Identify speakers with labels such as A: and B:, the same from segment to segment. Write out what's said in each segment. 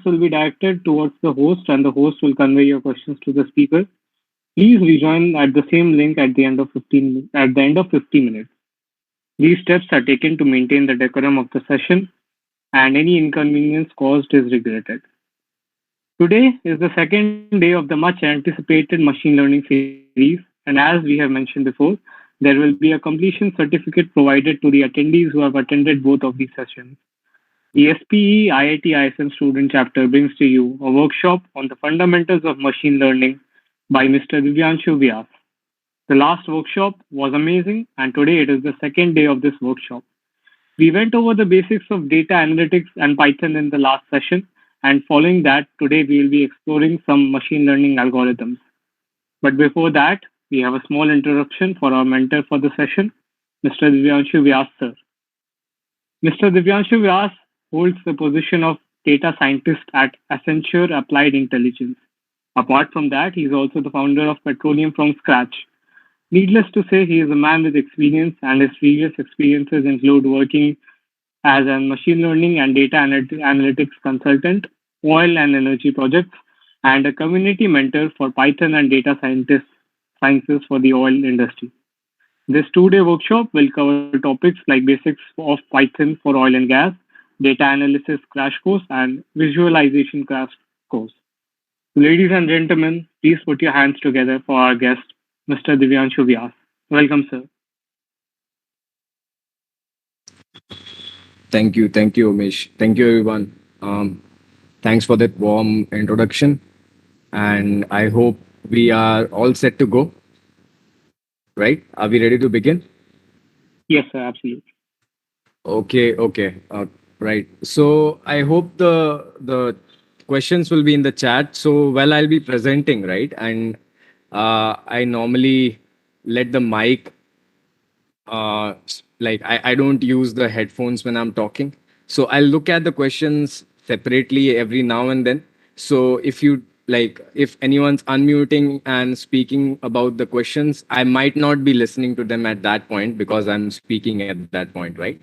A: will be directed towards the host, and the host will convey your questions to the speaker. Please rejoin at the same link at the end of 50 minutes. These steps are taken to maintain the decorum of the session, and any inconvenience caused is regretted. Today is the second day of the much anticipated machine learning series, and as we have mentioned before, there will be a completion certificate provided to the attendees who have attended both of these sessions. The SPE IIT ISM student chapter brings to you a workshop on the fundamentals of machine learning by Mr. Divyanshu Vyas. The last workshop was amazing, and today it is the second day of this workshop. We went over the basics of data analytics and Python in the last session, and following that, today we will be exploring some machine learning algorithms. But before that, we have a small introduction for our mentor for the session, Mr. Divyanshu Vyas, sir. Mr. Divyanshu Vyas holds the position of data scientist at Accenture Applied Intelligence. Apart from that, he is also the founder of Petroleum From Scratch. Needless to say, he is a man with experience, and his previous experiences include working as a machine learning and data analytics consultant, oil and energy projects, and a community mentor for Python and sciences for the oil industry. This 2-day workshop will cover topics like basics of Python for oil and gas, data analysis crash course, and visualization crash course. Ladies and gentlemen, please put your hands together for our guest, Mr. Divyanshu Vyas. Welcome, sir.
B: Thank you, Umesh. Thank you, everyone. Thanks for that warm introduction, and I hope we are all set to go. Right? Are we ready to begin?
A: Yes, sir, absolutely.
B: Okay. Right. So I hope the questions will be in the chat. So well, I'll be presenting, right? And I normally let the mic like I don't use the headphones when I'm talking. So I'll look at the questions separately every now and then. So if you like, if anyone's unmuting and speaking about the questions, I might not be listening to them at that point because I'm speaking at that point, right?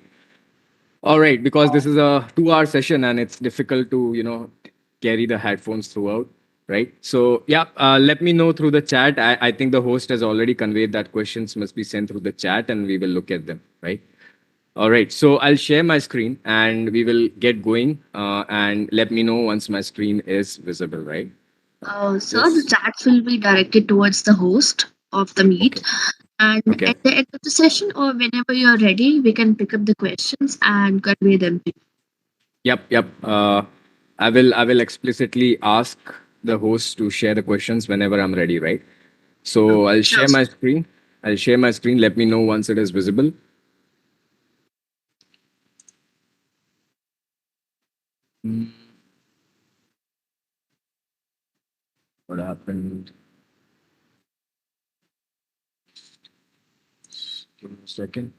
B: All right, because this is a 2 hour session and it's difficult to, carry the headphones throughout, right? So, yeah, let me know through the chat. I think the host has already conveyed that questions must be sent through the chat and we will look at them, right? All right, so I'll share my screen and we will get going and let me know once my screen is visible, right?
C: Sir, the
B: Yes.
C: chats will be directed towards the host of the meet.
B: Okay.
C: And
B: Okay.
C: at the end of the session, or whenever you're ready, we can pick up the questions and convey them to you.
B: Yep. I will explicitly ask the host to share the questions whenever I'm ready, right? So I'll
C: Sure,
B: share
C: sir.
B: my screen. I'll share my screen. Let me know once it is visible. Hmm, what happened? Give me a second.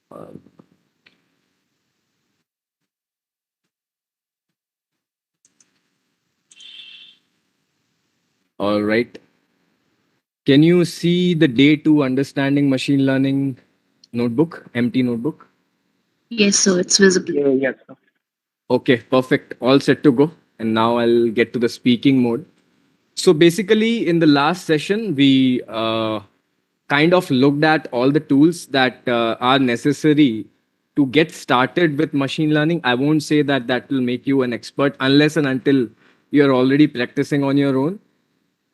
B: Uh, all right. Can you see the day two understanding machine learning notebook, empty notebook?
C: Yes, sir, it's visible.
A: Yes, sir.
B: Okay, perfect. All set to go. And now I'll get to the speaking mode. So basically, in the last session, we kind of looked at all the tools that are necessary to get started with machine learning. I won't say that that will make you an expert unless and until you're already practicing on your own.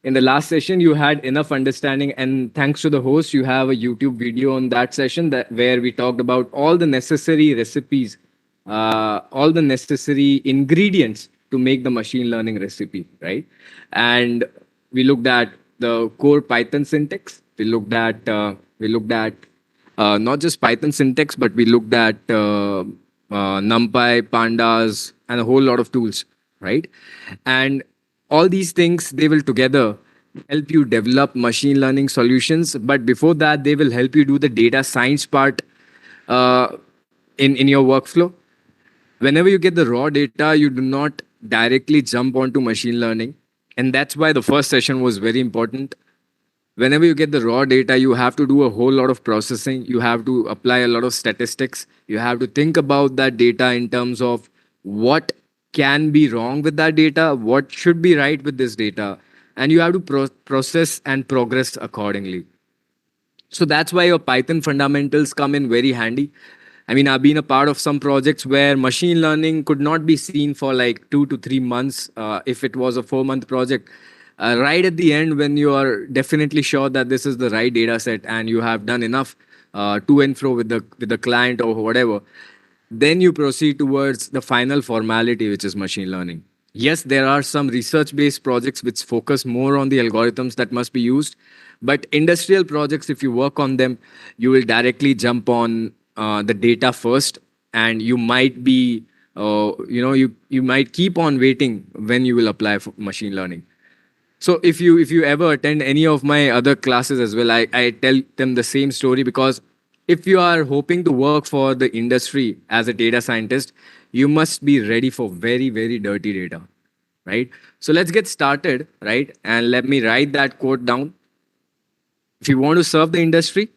B: In the last session, you had enough understanding, and thanks to the host, you have a YouTube video on that session that where we talked about all the necessary recipes, all the necessary ingredients to make the machine learning recipe, right? And we looked at the core Python syntax. We looked at not just Python syntax, but we looked at NumPy, Pandas, and a whole lot of tools, right? And all these things they will together help you develop machine learning solutions. But before that, they will help you do the data science part uh, in your workflow. Whenever you get the raw data, you do not directly jump onto machine learning, and that's why the first session was very important. Whenever you get the raw data, you have to do a whole lot of processing. You have to apply a lot of statistics. You have to think about that data in terms of what can be wrong with that data, what should be right with this data, and you have to process and progress accordingly. So that's why your Python fundamentals come in very handy. I mean, I've been a part of some projects where machine learning could not be seen for like 2 to 3 months if it was a 4 month project. Right at the end, when you are definitely sure that this is the right data set and you have done enough to and fro with the client or whatever, then you proceed towards the final formality, which is machine learning. Yes, there are some research based projects which focus more on the algorithms that must be used. But industrial projects, if you work on them, you will directly jump on the data first, and you might be, you might keep on waiting when you will apply for machine learning. So if you ever attend any of my other classes as well, I tell them the same story, because if you are hoping to work for the industry as a data scientist, you must be ready for very, very dirty data, right? So let's get started, right? And let me write that quote down. If you want to serve the industry,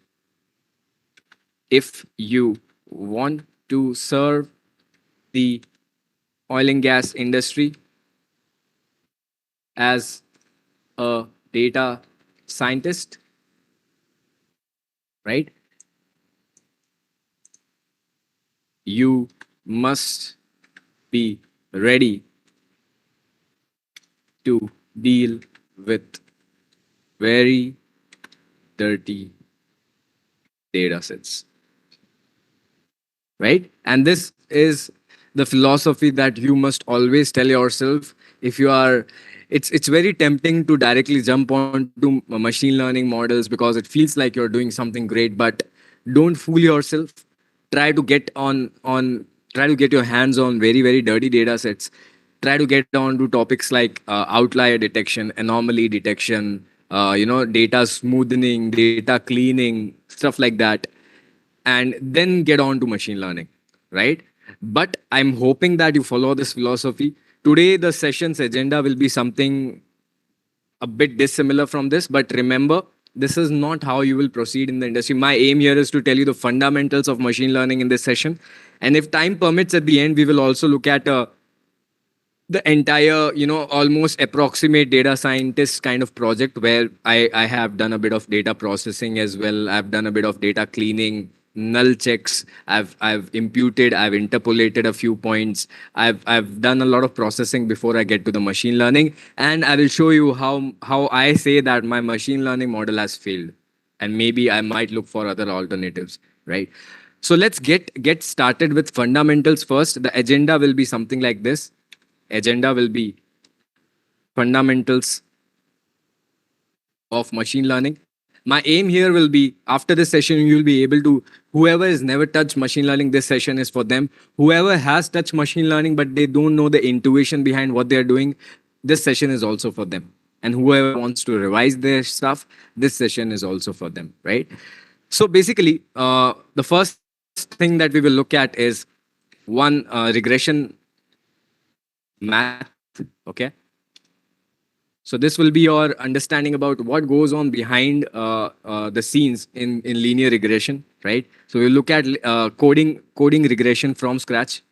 B: if you want to serve the oil and gas industry as a data scientist, right? You must be ready to deal with very dirty data sets, right? And this is the philosophy that you must always tell yourself. If you are, it's very tempting to directly jump onto machine learning models because it feels like you're doing something great, but don't fool yourself. Try to get try to get your hands on very, very dirty data sets. Try to get on to topics like outlier detection, anomaly detection, data smoothing, data cleaning, stuff like that, and then get on to machine learning, right? But I'm hoping that you follow this philosophy. Today, the session's agenda will be something a bit dissimilar from this, but remember, this is not how you will proceed in the industry. My aim here is to tell you the fundamentals of machine learning in this session. And if time permits, at the end, we will also look at the entire, almost approximate data scientist kind of project where I have done a bit of data processing as well. I've done a bit of data cleaning, null checks. I've imputed, I've interpolated a few points. I've done a lot of processing before I get to the machine learning. And I will show you how I say that my machine learning model has failed. And maybe I might look for other alternatives, right? So let's get started with fundamentals first. The agenda will be something like this. Agenda will be fundamentals of machine learning. My aim here will be, after this session, you'll be able to, whoever has never touched machine learning, this session is for them. Whoever has touched machine learning but they don't know the intuition behind what they're doing, this session is also for them. And whoever wants to revise their stuff, this session is also for them, right? So basically, the first thing that we will look at is one, regression math. Okay. So this will be your understanding about what goes on behind the scenes in linear regression, right? So we'll look at coding regression from scratch.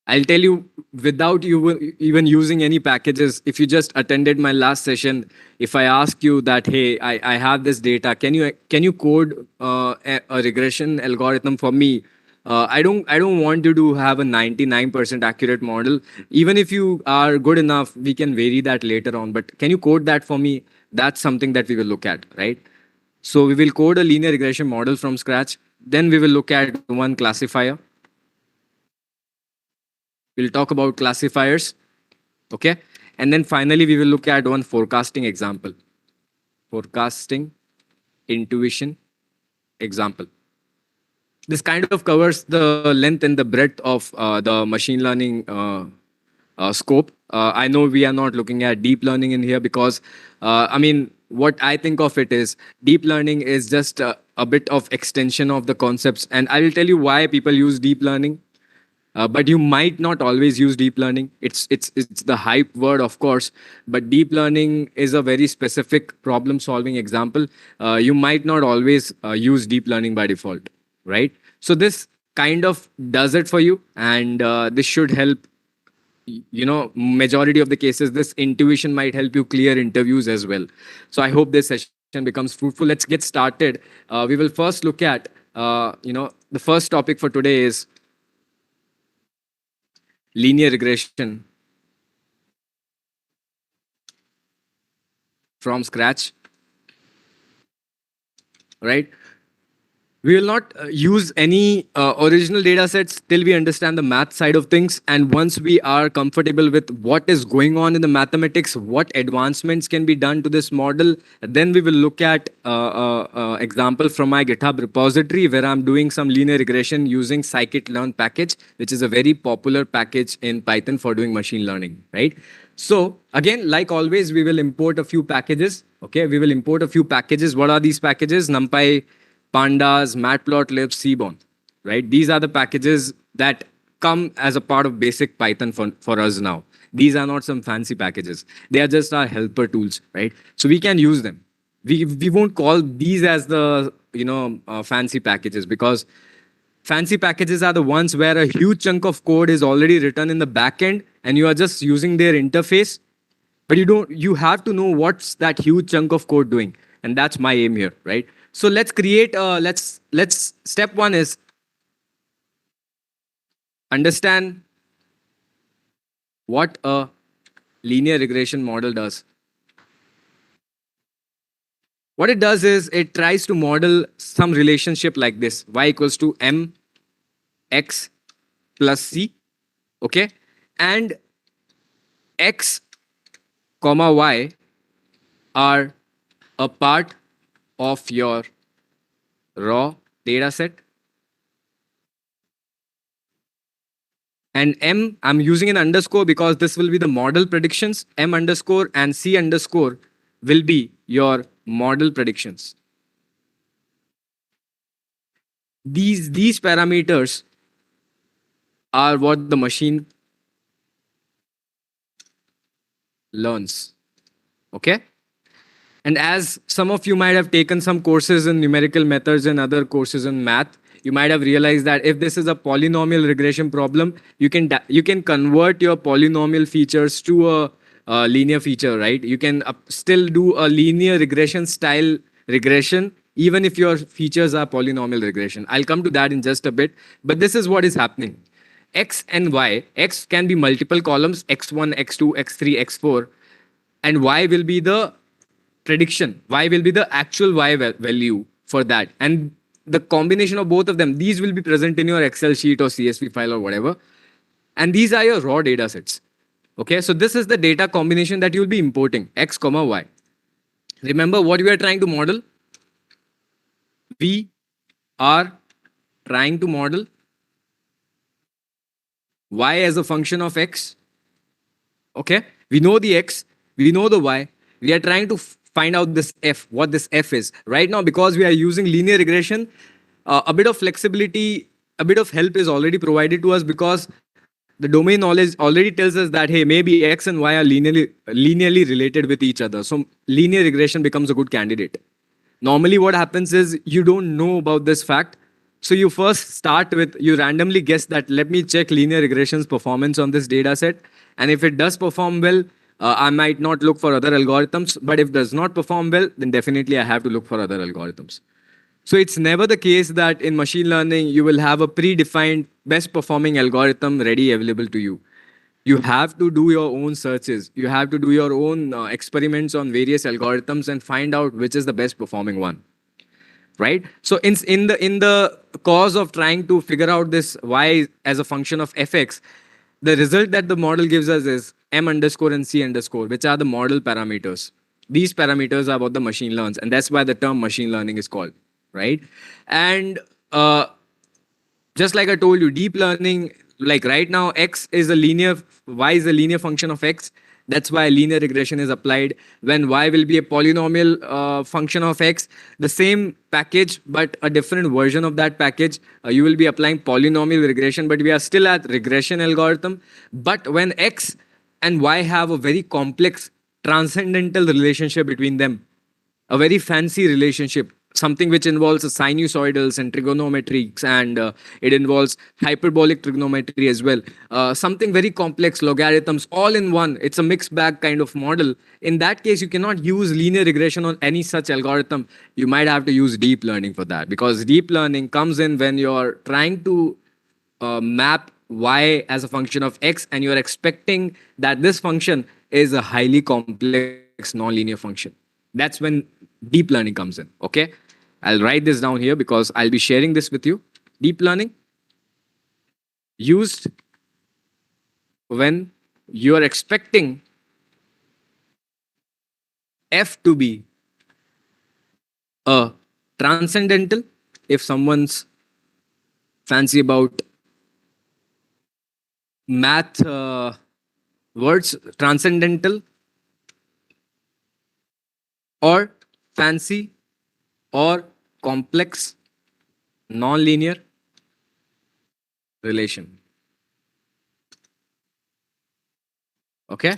B: I'll tell you, without you even using any packages, if you just attended my last session, if I ask you that, hey, I have this data, can you code a regression algorithm for me? I don't want you to have a 99% accurate model. Even if you are good enough, we can vary that later on. But can you code that for me? That's something that we will look at, right? So we will code a linear regression model from scratch. Then we will look at one classifier. We'll talk about classifiers. Okay. And then finally, we will look at one forecasting example. Forecasting intuition example. This kind of covers the length and the breadth of the machine learning scope. I know we are not looking at deep learning in here because, I mean, what I think of it is deep learning is just a bit of extension of the concepts. And I will tell you why people use deep learning. but you might not always use deep learning. It's the hype word, of course, but deep learning is a very specific problem solving example. You might not always use deep learning by default, right? So this kind of does it for you, and this should help. Majority of the cases, this intuition might help you clear interviews as well. So I hope this session becomes fruitful. Let's get started. We will first look at the first topic for today is linear regression from scratch, right? We will not use any original data sets till we understand the math side of things. And once we are comfortable with what is going on in the mathematics, what advancements can be done to this model, then we will look at example from my GitHub repository where I'm doing some linear regression using scikit-learn package, which is a very popular package in Python for doing machine learning, right? So again, like always, we will import a few packages. Okay, we will import a few packages. What are these packages? NumPy, pandas, matplotlib, seaborn, right? These are the packages that come as a part of basic Python for us now. These are not some fancy packages. They are just our helper tools, right? So we can use them. We won't call these as the fancy packages, because fancy packages are the ones where a huge chunk of code is already written in the backend and you are just using their interface, but you have to know what's that huge chunk of code doing. And that's my aim here, right? So let's create let's step one is understand what a linear regression model does. What it does is it tries to model some relationship like this: y equals to m x plus c, okay? And x comma y are a part of your raw data set. And M, I'm using an underscore because this will be the model predictions. M underscore and C underscore will be your model predictions. These parameters are what the machine learns. Okay? And as some of you might have taken some courses in numerical methods and other courses in math, you might have realized that if this is a polynomial regression problem, you can convert your polynomial features to a linear feature, right? You can still do a linear regression style regression even if your features are polynomial regression. I'll come to that in just a bit, but this is what is happening. X and Y, X can be multiple columns, X1, X2, X3, X4, and Y will be the prediction. Y will be the actual Y value for that. And the combination of both of them, these will be present in your Excel sheet or CSV file or whatever. And these are your raw data sets. Okay, so this is the data combination that you'll be importing, X comma Y. Remember what we are trying to model? We are trying to model Y as a function of X. Okay, we know the X, we know the Y. We are trying to find out this F, what this F is. Right now, because we are using linear regression, a bit of flexibility, a bit of help is already provided to us, because the domain knowledge already tells us that, hey, maybe X and Y are linearly related with each other. So linear regression becomes a good candidate. Normally what happens is you don't know about this fact. So you first start with, you randomly guess that, let me check linear regression's performance on this data set. And if it does perform well, I might not look for other algorithms. But if it does not perform well, then definitely I have to look for other algorithms. So it's never the case that in machine learning, you will have a predefined best performing algorithm ready available to you. You have to do your own searches. You have to do your own experiments on various algorithms and find out which is the best performing one. Right? So in the cause of trying to figure out this Y as a function of fx, the result that the model gives us is M underscore and C underscore, which are the model parameters. These parameters are what the machine learns, and that's why the term machine learning is called, right? And just like I told you, deep learning, like right now, X is a linear, Y is a linear function of X. That's why linear regression is applied when y will be a polynomial function of x. The same package, but a different version of that package. You will be applying polynomial regression, but we are still at regression algorithm. But when x and y have a very complex transcendental relationship between them, a very fancy relationship, something which involves sinusoidals and trigonometrics, and it involves hyperbolic trigonometry as well. Something very complex, logarithms, all in one. It's a mixed bag kind of model. In that case, you cannot use linear regression on any such algorithm. You might have to use deep learning for that, because deep learning comes in when you're trying to map y as a function of x, and you're expecting that this function is a highly complex nonlinear function. That's when deep learning comes in. Okay, I'll write this down here because I'll be sharing this with you. Deep learning used when you're expecting f to be a transcendental, if someone's fancy about math words, transcendental, or fancy or complex non-linear relation. Okay.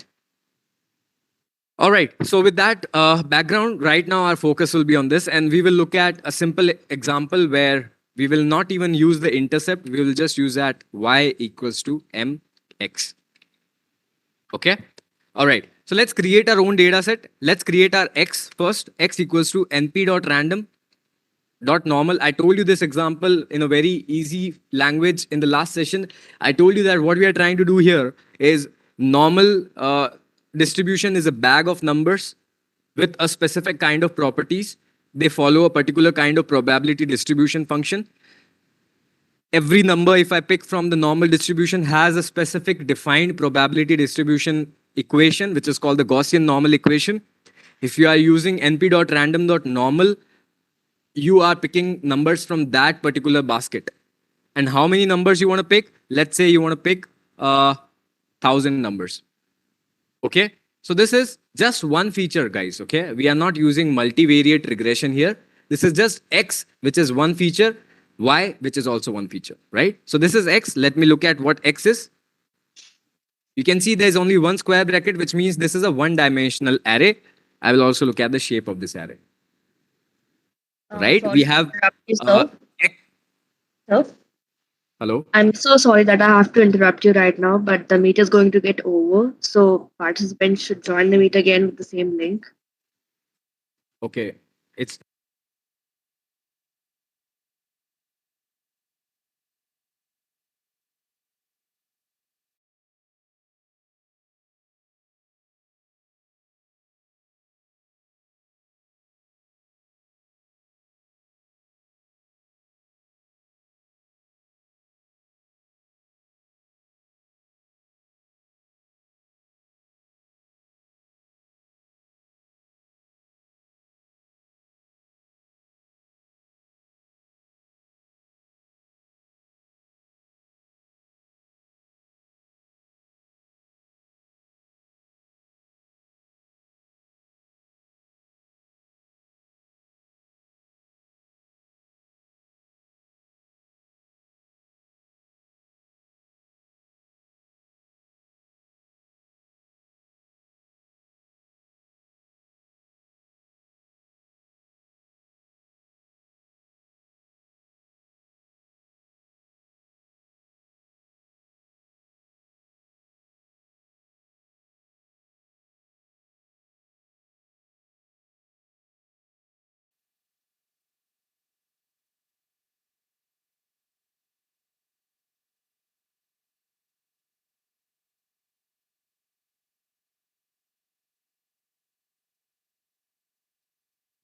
B: All right. So with that background, right now our focus will be on this, and we will look at a simple example where we will not even use the intercept. We will just use that y equals to mx. Okay. All right. So let's create our own data set. Let's create our x first. X equals to np dot random dot normal. I told you this example in a very easy language in the last session. I told you that what we are trying to do here is normal distribution is a bag of numbers with a specific kind of properties. They follow a particular kind of probability distribution function. Every number, if I pick from the normal distribution, has a specific defined probability distribution equation, which is called the Gaussian normal equation. If you are using np.random.normal, you are picking numbers from that particular basket. And how many numbers you want to pick? Let's say you want to pick 1,000 numbers. Okay. So this is just one feature, guys. Okay. We are not using multivariate regression here. This is just x, which is one feature, y, which is also one feature, right? So this is x. Let me look at what x is. You can see there's only one square bracket, which means this is a one-dimensional array. I will also look at the shape of this array. Right?
C: Sorry
B: We
C: to
B: have
C: interrupt you,
B: x.
C: sir.
B: Hello.
C: I'm so sorry that I have to interrupt you right now, but the meet is going to get over. So participants should join the meet again with the same link.
B: Okay. It's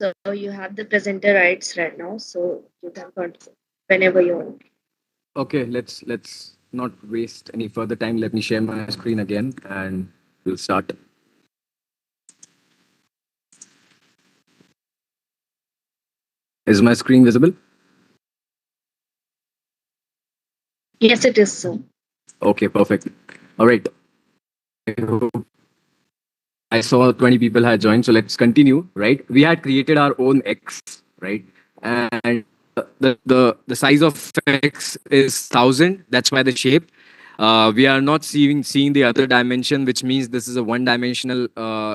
C: So you have the presenter rights right now, so you can continue whenever you want.
B: okay. Let's not waste any further time. Let me share my screen again, and we'll start. Is my screen visible?
C: Yes, it is so.
B: Okay, perfect. All right. I hope I saw 20 people had joined, so let's continue, right? We had created our own X, right? And the size of X is 1,000. That's why the shape. We are not seeing the other dimension, which means this is a one-dimensional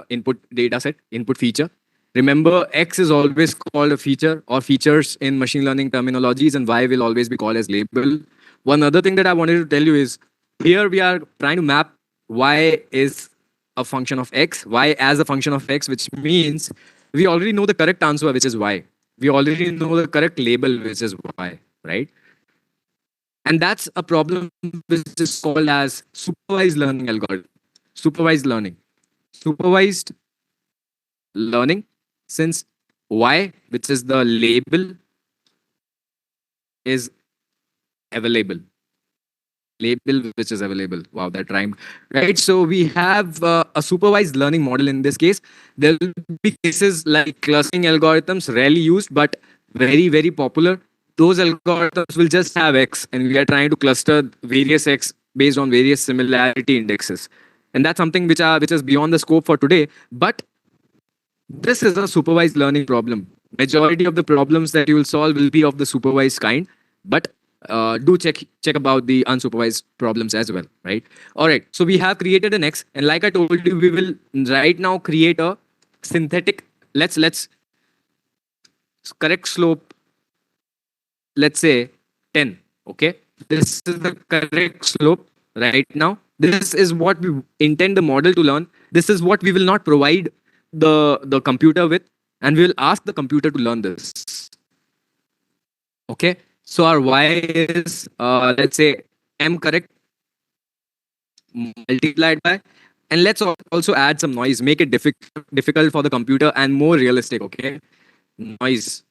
B: input data set, input feature. Remember, X is always called a feature or features in machine learning terminologies, and Y will always be called as label. One other thing that I wanted to tell you is here we are trying to map Y is a function of X, Y as a function of X, which means we already know the correct answer, which is Y. We already know the correct label, which is Y, right? And that's a problem which is called as supervised learning algorithm. Supervised learning. Supervised learning, since Y, which is the label, is available. Label which is available. Wow, that rhymed. Right. So we have a supervised learning model in this case. There will be cases like clustering algorithms, rarely used, but very, very popular. Those algorithms will just have X, and we are trying to cluster various X based on various similarity indexes. And that's something which is beyond the scope for today. But this is a supervised learning problem. Majority of the problems that you will solve will be of the supervised kind, but do check about the unsupervised problems as well, right? All right. So we have created an X, and like I told you, we will right now create a synthetic. Let's correct slope. Let's say 10. Okay. This is the correct slope right now. This is what we intend the model to learn. This is what we will not provide the computer with, and we will ask the computer to learn this. Okay. So our Y is, let's say, M correct multiplied by, and let's also add some noise, make it difficult for the computer and more realistic. Okay. Noise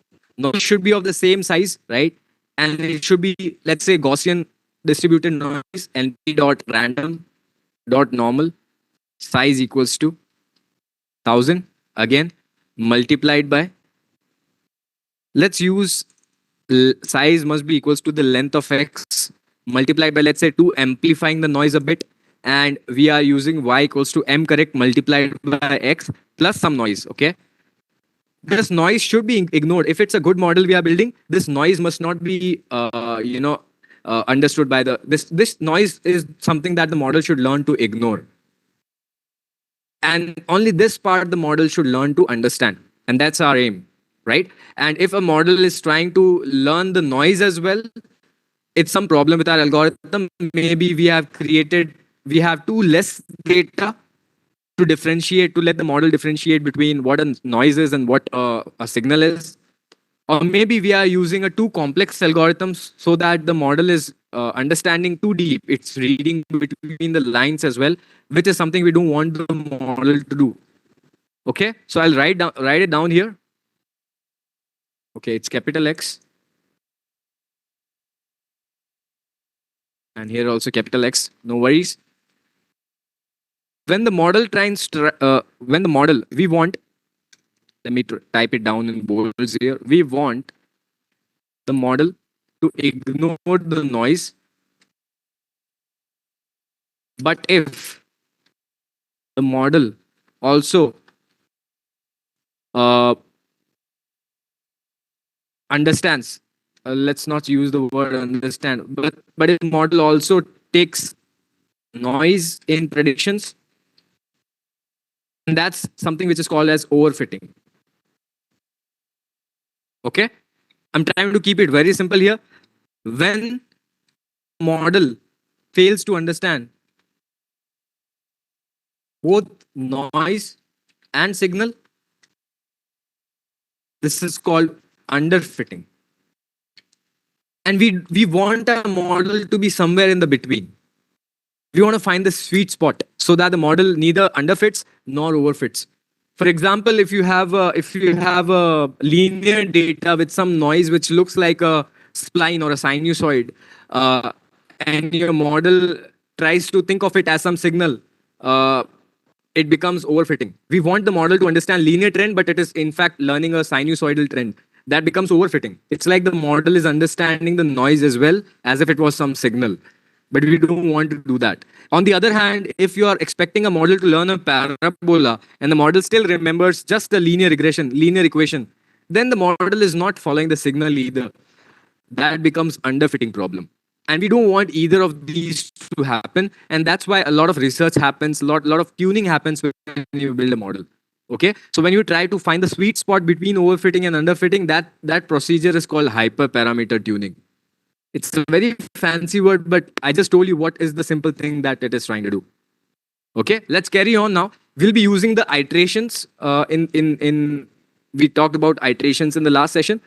B: should be of the same size, right? And it should be, let's say, Gaussian distributed noise, np dot random dot normal, size equals to 1,000, again multiplied by, let's use size must be equals to the length of X multiplied by, let's say, 2, amplifying the noise a bit, and we are using Y equals to M correct multiplied by X plus some noise. Okay. This noise should be ignored. If it's a good model we are building, this noise must not be understood by the this noise is something that the model should learn to ignore, and only this part the model should learn to understand, and that's our aim, right? And if a model is trying to learn the noise as well, it's some problem with our algorithm. Maybe we have too less data to differentiate, to let the model differentiate between what a noise is and what a signal is. Or maybe we are using a too complex algorithms so that the model is understanding too deep. It's reading between the lines as well, which is something we don't want the model to do. Okay, so I'll write it down here. Okay, it's capital X. And here also capital X, no worries. When the model we want, let me type it down in bolds here. We want the model to ignore the noise. But if the model also understands, let's not use the word understand, but if model also takes noise in predictions, and that's something which is called as overfitting. Okay, I'm trying to keep it very simple here. When model fails to understand both noise and signal, this is called underfitting. And we want a model to be somewhere in the between. We want to find the sweet spot so that the model neither underfits nor overfits. For example, if you have a linear data with some noise which looks like a spline or a sinusoid, and your model tries to think of it as some signal, it becomes overfitting. We want the model to understand linear trend, but it is in fact learning a sinusoidal trend. That becomes overfitting. It's like the model is understanding the noise as well as if it was some signal. but we don't want to do that. On the other hand, if you are expecting a model to learn a parabola and the model still remembers just the linear equation, then the model is not following the signal either. That becomes underfitting problem. And we don't want either of these to happen. And that's why a lot of research happens, lot of tuning happens when you build a model. Okay. So when you try to find the sweet spot between overfitting and underfitting, that procedure is called hyperparameter tuning. It's a very fancy word, but I just told you what is the simple thing that it is trying to do. Okay, let's carry on now. We'll be using the iterations. In we talked about iterations in the last session.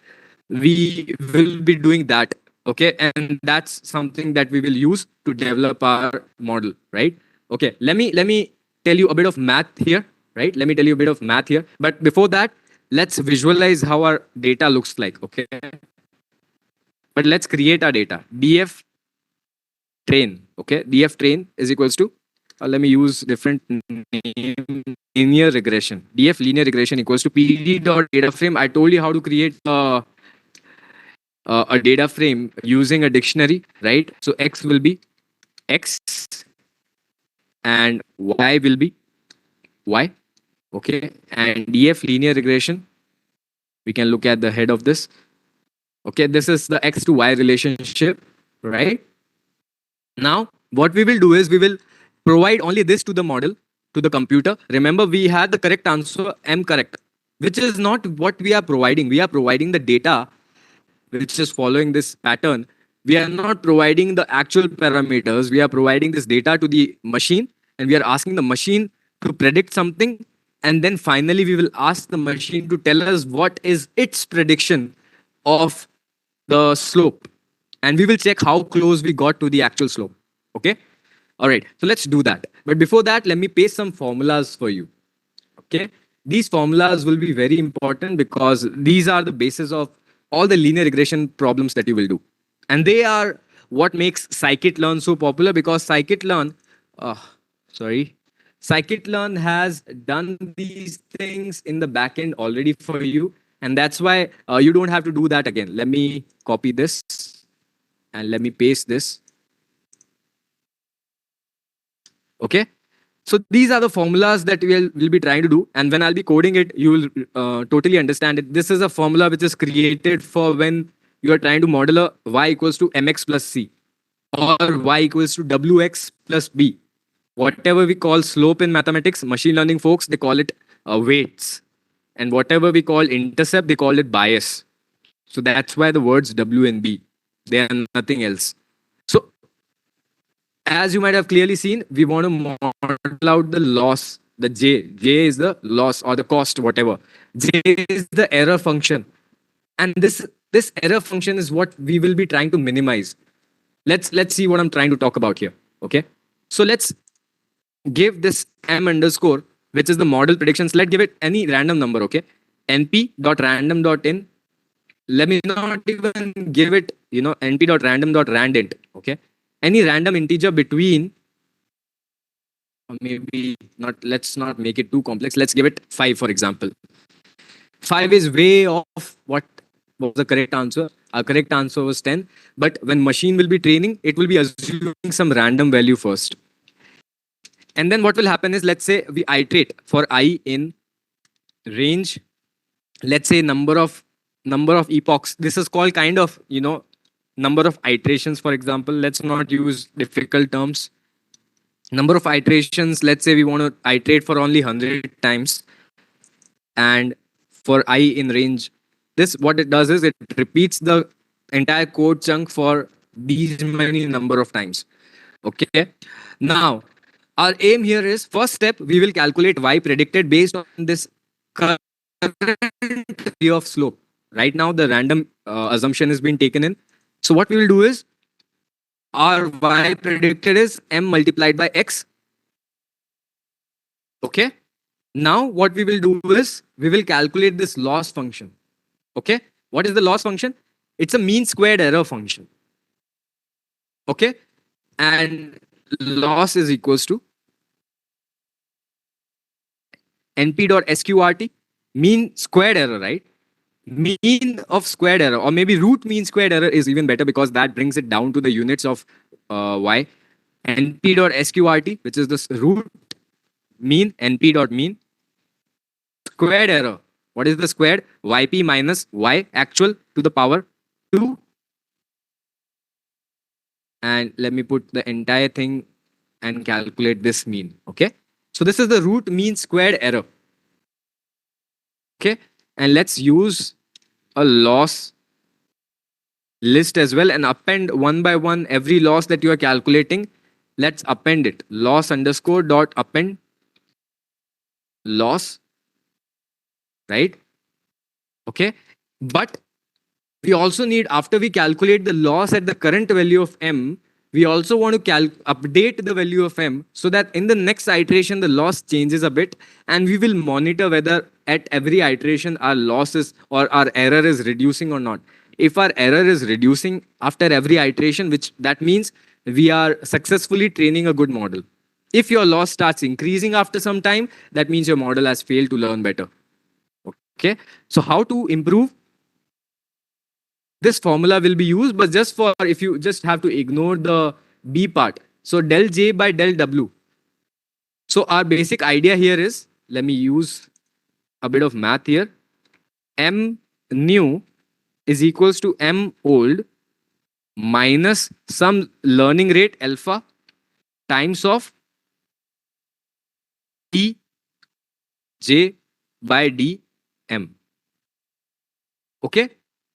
B: We will be doing that. Okay, and that's something that we will use to develop our model, right? Okay, let me tell you a bit of math here, right? Let me tell you a bit of math here. But before that, let's visualize how our data looks like. Okay, but let's create our data. Df train. Okay, df train is equals to let me use different name. Linear regression. Df linear regression equals to pd dot data frame. I told you how to create a data frame using a dictionary, right? So x will be x and y will be y. Okay, and df linear regression, we can look at the head of this. Okay, this is the x to y relationship, right? Now, what we will do is we will provide only this to the model, to the computer. Remember, we had the correct answer, m correct, which is not what we are providing. We are providing the data which is following this pattern. We are not providing the actual parameters. We are providing this data to the machine, and we are asking the machine to predict something. And then finally, we will ask the machine to tell us what is its prediction of the slope, and we will check how close we got to the actual slope. Okay, all right, so let's do that. But before that, let me paste some formulas for you. Okay, these formulas will be very important because these are the basis of all the linear regression problems that you will do, and they are what makes scikit-learn so popular, because scikit-learn sorry scikit-learn has done these things in the backend already for you, and that's why you don't have to do that again. Let me copy this and let me paste this. Okay, so these are the formulas that we'll be trying to do, and when I'll be coding it, you will totally understand it. This is a formula which is created for when you are trying to model a y equals to mx plus c, or y equals to wx plus b. Whatever we call slope in mathematics, machine learning folks, they call it weights, and whatever we call intercept, they call it bias. So that's why the words w and b, they are nothing else. So as you might have clearly seen, we want to model out the loss. The j is the loss or the cost, whatever. J is the error function, and this error function is what we will be trying to minimize. Let's see what I'm trying to talk about here. Okay, so let's give this m underscore, which is the model predictions. Let's give it any random number. Okay, np dot random dot in. Let me not even give it, np dot random dot randint. Okay, any random integer between, or maybe not, let's not make it too complex. Let's give it 5, for example. 5 is way off what was the correct answer. Our correct answer was 10, but when machine will be training, it will be assuming some random value first. And then what will happen is, let's say we iterate for I in range, let's say number of epochs. This is called kind of, number of iterations, for example. Let's not use difficult terms. Number of iterations, let's say we want to iterate for only 100 times, and for I in range, this what it does is it repeats the entire code chunk for these many number of times. Okay, now our aim here is, first step, we will calculate y predicted based on this current value of slope. Right now the random assumption has been taken in. So what we will do is, our y predicted is m multiplied by x. Okay, now what we will do is we will calculate this loss function. Okay, what is the loss function? It's a mean squared error function. Okay, and loss is equals to np dot sqrt, mean squared error, right? mean of squared error, or maybe root mean squared error is even better because that brings it down to the units of y. np dot sqrt, which is the root mean, np dot mean squared error. What is the squared? Yp minus y actual to the power 2. And let me put the entire thing and calculate this mean. Okay. So this is the root mean squared error. Okay. And let's use a loss list as well and append one by one every loss that you are calculating. Let's append it. Loss underscore dot append loss, right? Okay. But we also need, after we calculate the loss at the current value of m, we also want to update the value of m so that in the next iteration the loss changes a bit, and we will monitor whether at every iteration our loss is or our error is reducing or not. If our error is reducing after every iteration, which that means we are successfully training a good model. If your loss starts increasing after some time, that means your model has failed to learn better. Okay, so how to improve? This formula will be used, but just for if you just have to ignore the B part. So del J by del W. So our basic idea here is, let me use a bit of math here. M new is equals to M old minus some learning rate alpha times of D J by D M. Okay,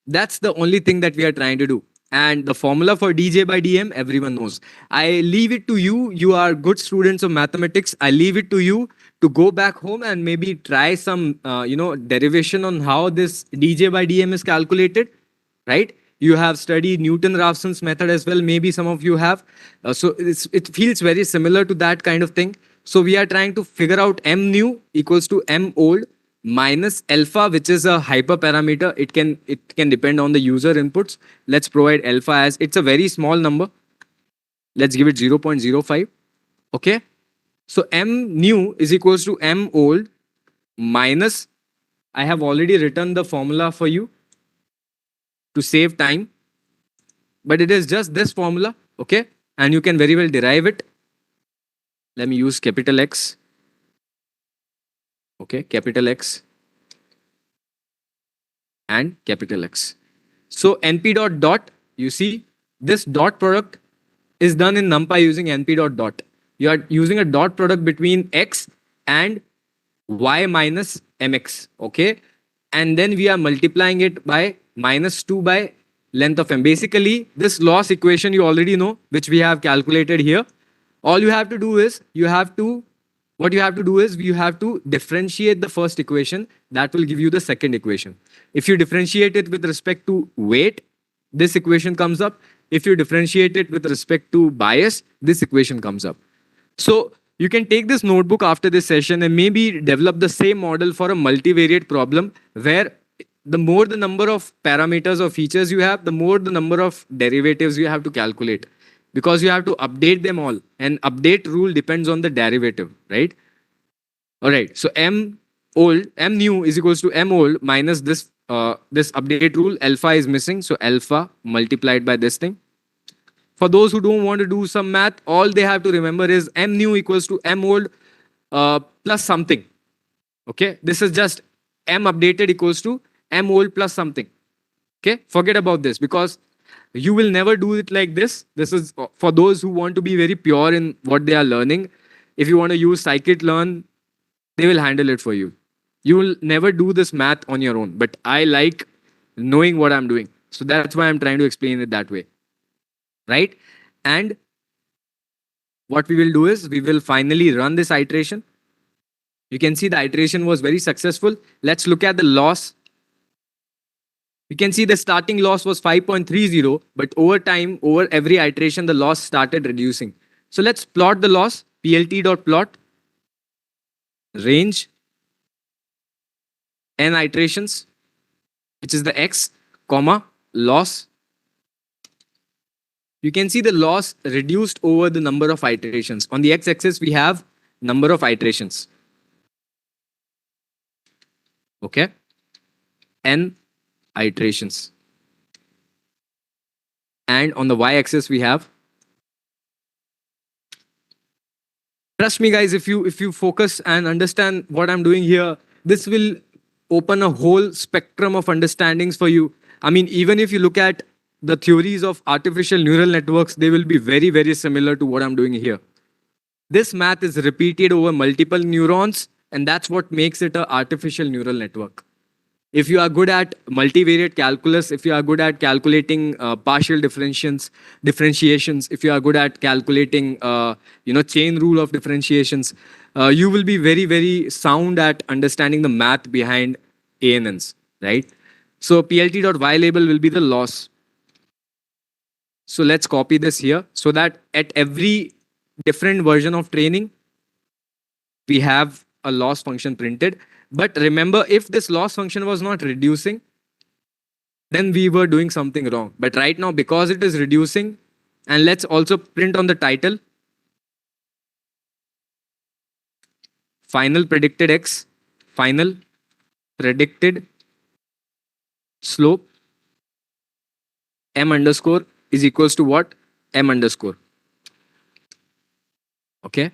B: that's the only thing that we are trying to do. And the formula for dj by dm everyone knows. I leave it to you. You are good students of mathematics. I leave it to you to go back home and maybe try some derivation on how this dj by dm is calculated, right? You have studied Newton-Raphson's method as well. Maybe some of you have. So it feels very similar to that kind of thing. So we are trying to figure out m new equals to m old minus alpha, which is a hyperparameter. It can depend on the user inputs. Let's provide alpha as it's a very small number. Let's give it 0.05. Okay. So m new is equals to m old minus, I have already written the formula for you to save time, but it is just this formula. Okay. And you can very well derive it. Let me use capital X. Okay. Capital X and capital X. So np dot dot, you see this dot product is done in NumPy using np dot dot. You are using a dot product between x and y minus mx. Okay. And then we are multiplying it by minus 2 by length of m. Basically, this loss equation you already know, which we have calculated here. All you have to do is what you have to do is you have to differentiate the first equation. That will give you the second equation. If you differentiate it with respect to weight, this equation comes up. If you differentiate it with respect to bias, this equation comes up. So you can take this notebook after this session and maybe develop the same model for a multivariate problem where the more the number of parameters or features you have, the more the number of derivatives you have to calculate, because you have to update them all, and update rule depends on the derivative, right? All right. So m new is equals to m old minus this update rule. Alpha is missing, so alpha multiplied by this thing. For those who don't want to do some math, all they have to remember is m new equals to m old plus something. Okay, this is just m updated equals to m old plus something. Okay, forget about this because you will never do it like this. This is for those who want to be very pure in what they are learning. If you want to use scikit-learn, they will handle it for you. You will never do this math on your own. But I like knowing what I'm doing. So that's why I'm trying to explain it that way. Right? And what we will do is we will finally run this iteration. You can see the iteration was very successful. Let's look at the loss. We can see the starting loss was 5.30, but over time, over every iteration, the loss started reducing. So let's plot the loss. Plt.plot range n iterations, which is the x, comma, loss. You can see the loss reduced over the number of iterations. On the x-axis, we have number of iterations. Okay. N iterations. And on the y-axis, we have, trust me guys, if you focus and understand what I'm doing here, this will open a whole spectrum of understandings for you. I mean, even if you look at the theories of artificial neural networks, they will be very, very similar to what I'm doing here. This math is repeated over multiple neurons, and that's what makes it an artificial neural network. If you are good at multivariate calculus, if you are good at calculating partial differentiations, if you are good at calculating chain rule of differentiations, you will be very, very sound at understanding the math behind ANNs, right? So plt.y label will be the loss. So let's copy this here so that at every different version of training, we have a loss function printed. But remember, if this loss function was not reducing, then we were doing something wrong. But right now, because it is reducing, and let's also print on the title, final predicted x, final predicted slope, m underscore is equals to what? M underscore. Okay.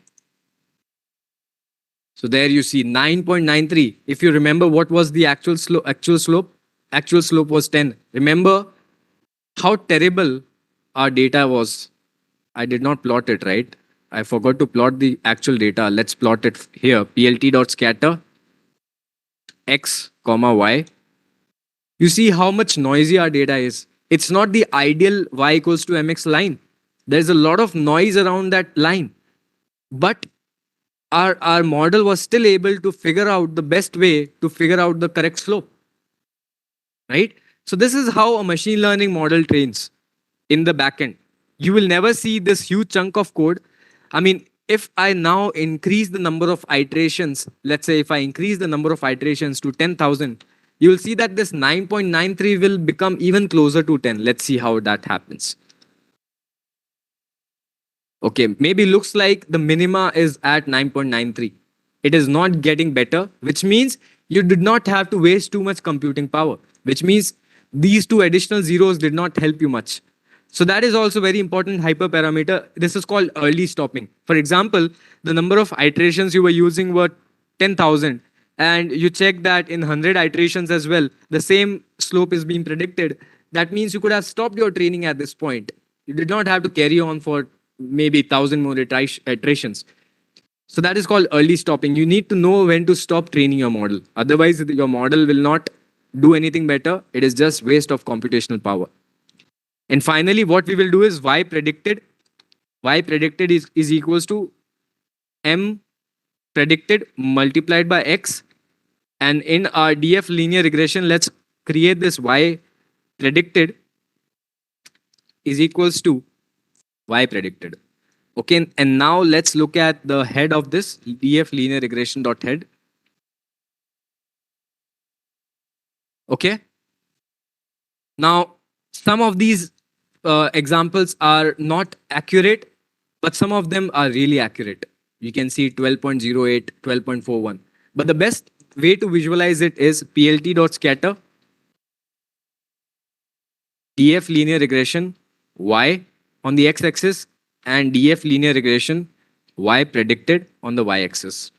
B: So there you see 9.93. If you remember what was the actual slope, actual slope was 10. Remember how terrible our data was. I did not plot it, right? I forgot to plot the actual data. Let's plot it here. plt.scatter x comma y. You see how much noisy our data is. It's not the ideal y equals to mx line. There's a lot of noise around that line. But our model was still able to figure out the best way to figure out the correct slope. Right? So this is how a machine learning model trains in the backend. You will never see this huge chunk of code. I mean, if I now increase the number of iterations, let's say if I increase the number of iterations to 10,000, you will see that this 9.93 will become even closer to 10. Let's see how that happens. Okay, maybe looks like the minima is at 9.93. It is not getting better, which means you did not have to waste too much computing power, which means these two additional zeros did not help you much. So that is also very important hyperparameter. This is called early stopping. For example, the number of iterations you were using were 10,000 and you check that in 100 iterations as well, the same slope is being predicted. That means you could have stopped your training at this point. You did not have to carry on for maybe 1,000 more iterations. So that is called early stopping. You need to know when to stop training your model. Otherwise, your model will not do anything better. It is just waste of computational power. And finally, what we will do is y predicted. Y predicted is equals to m predicted multiplied by x. And in our DF linear regression, let's create this y predicted is equals to y predicted. Okay, and now let's look at the head of this DF linear regression dot head. Okay. Now, some of these examples are not accurate, but some of them are really accurate. You can see 12.08, 12.41. But the best way to visualize it is plt.scatter DF linear regression y on the x-axis and DF linear regression y predicted on the y-axis.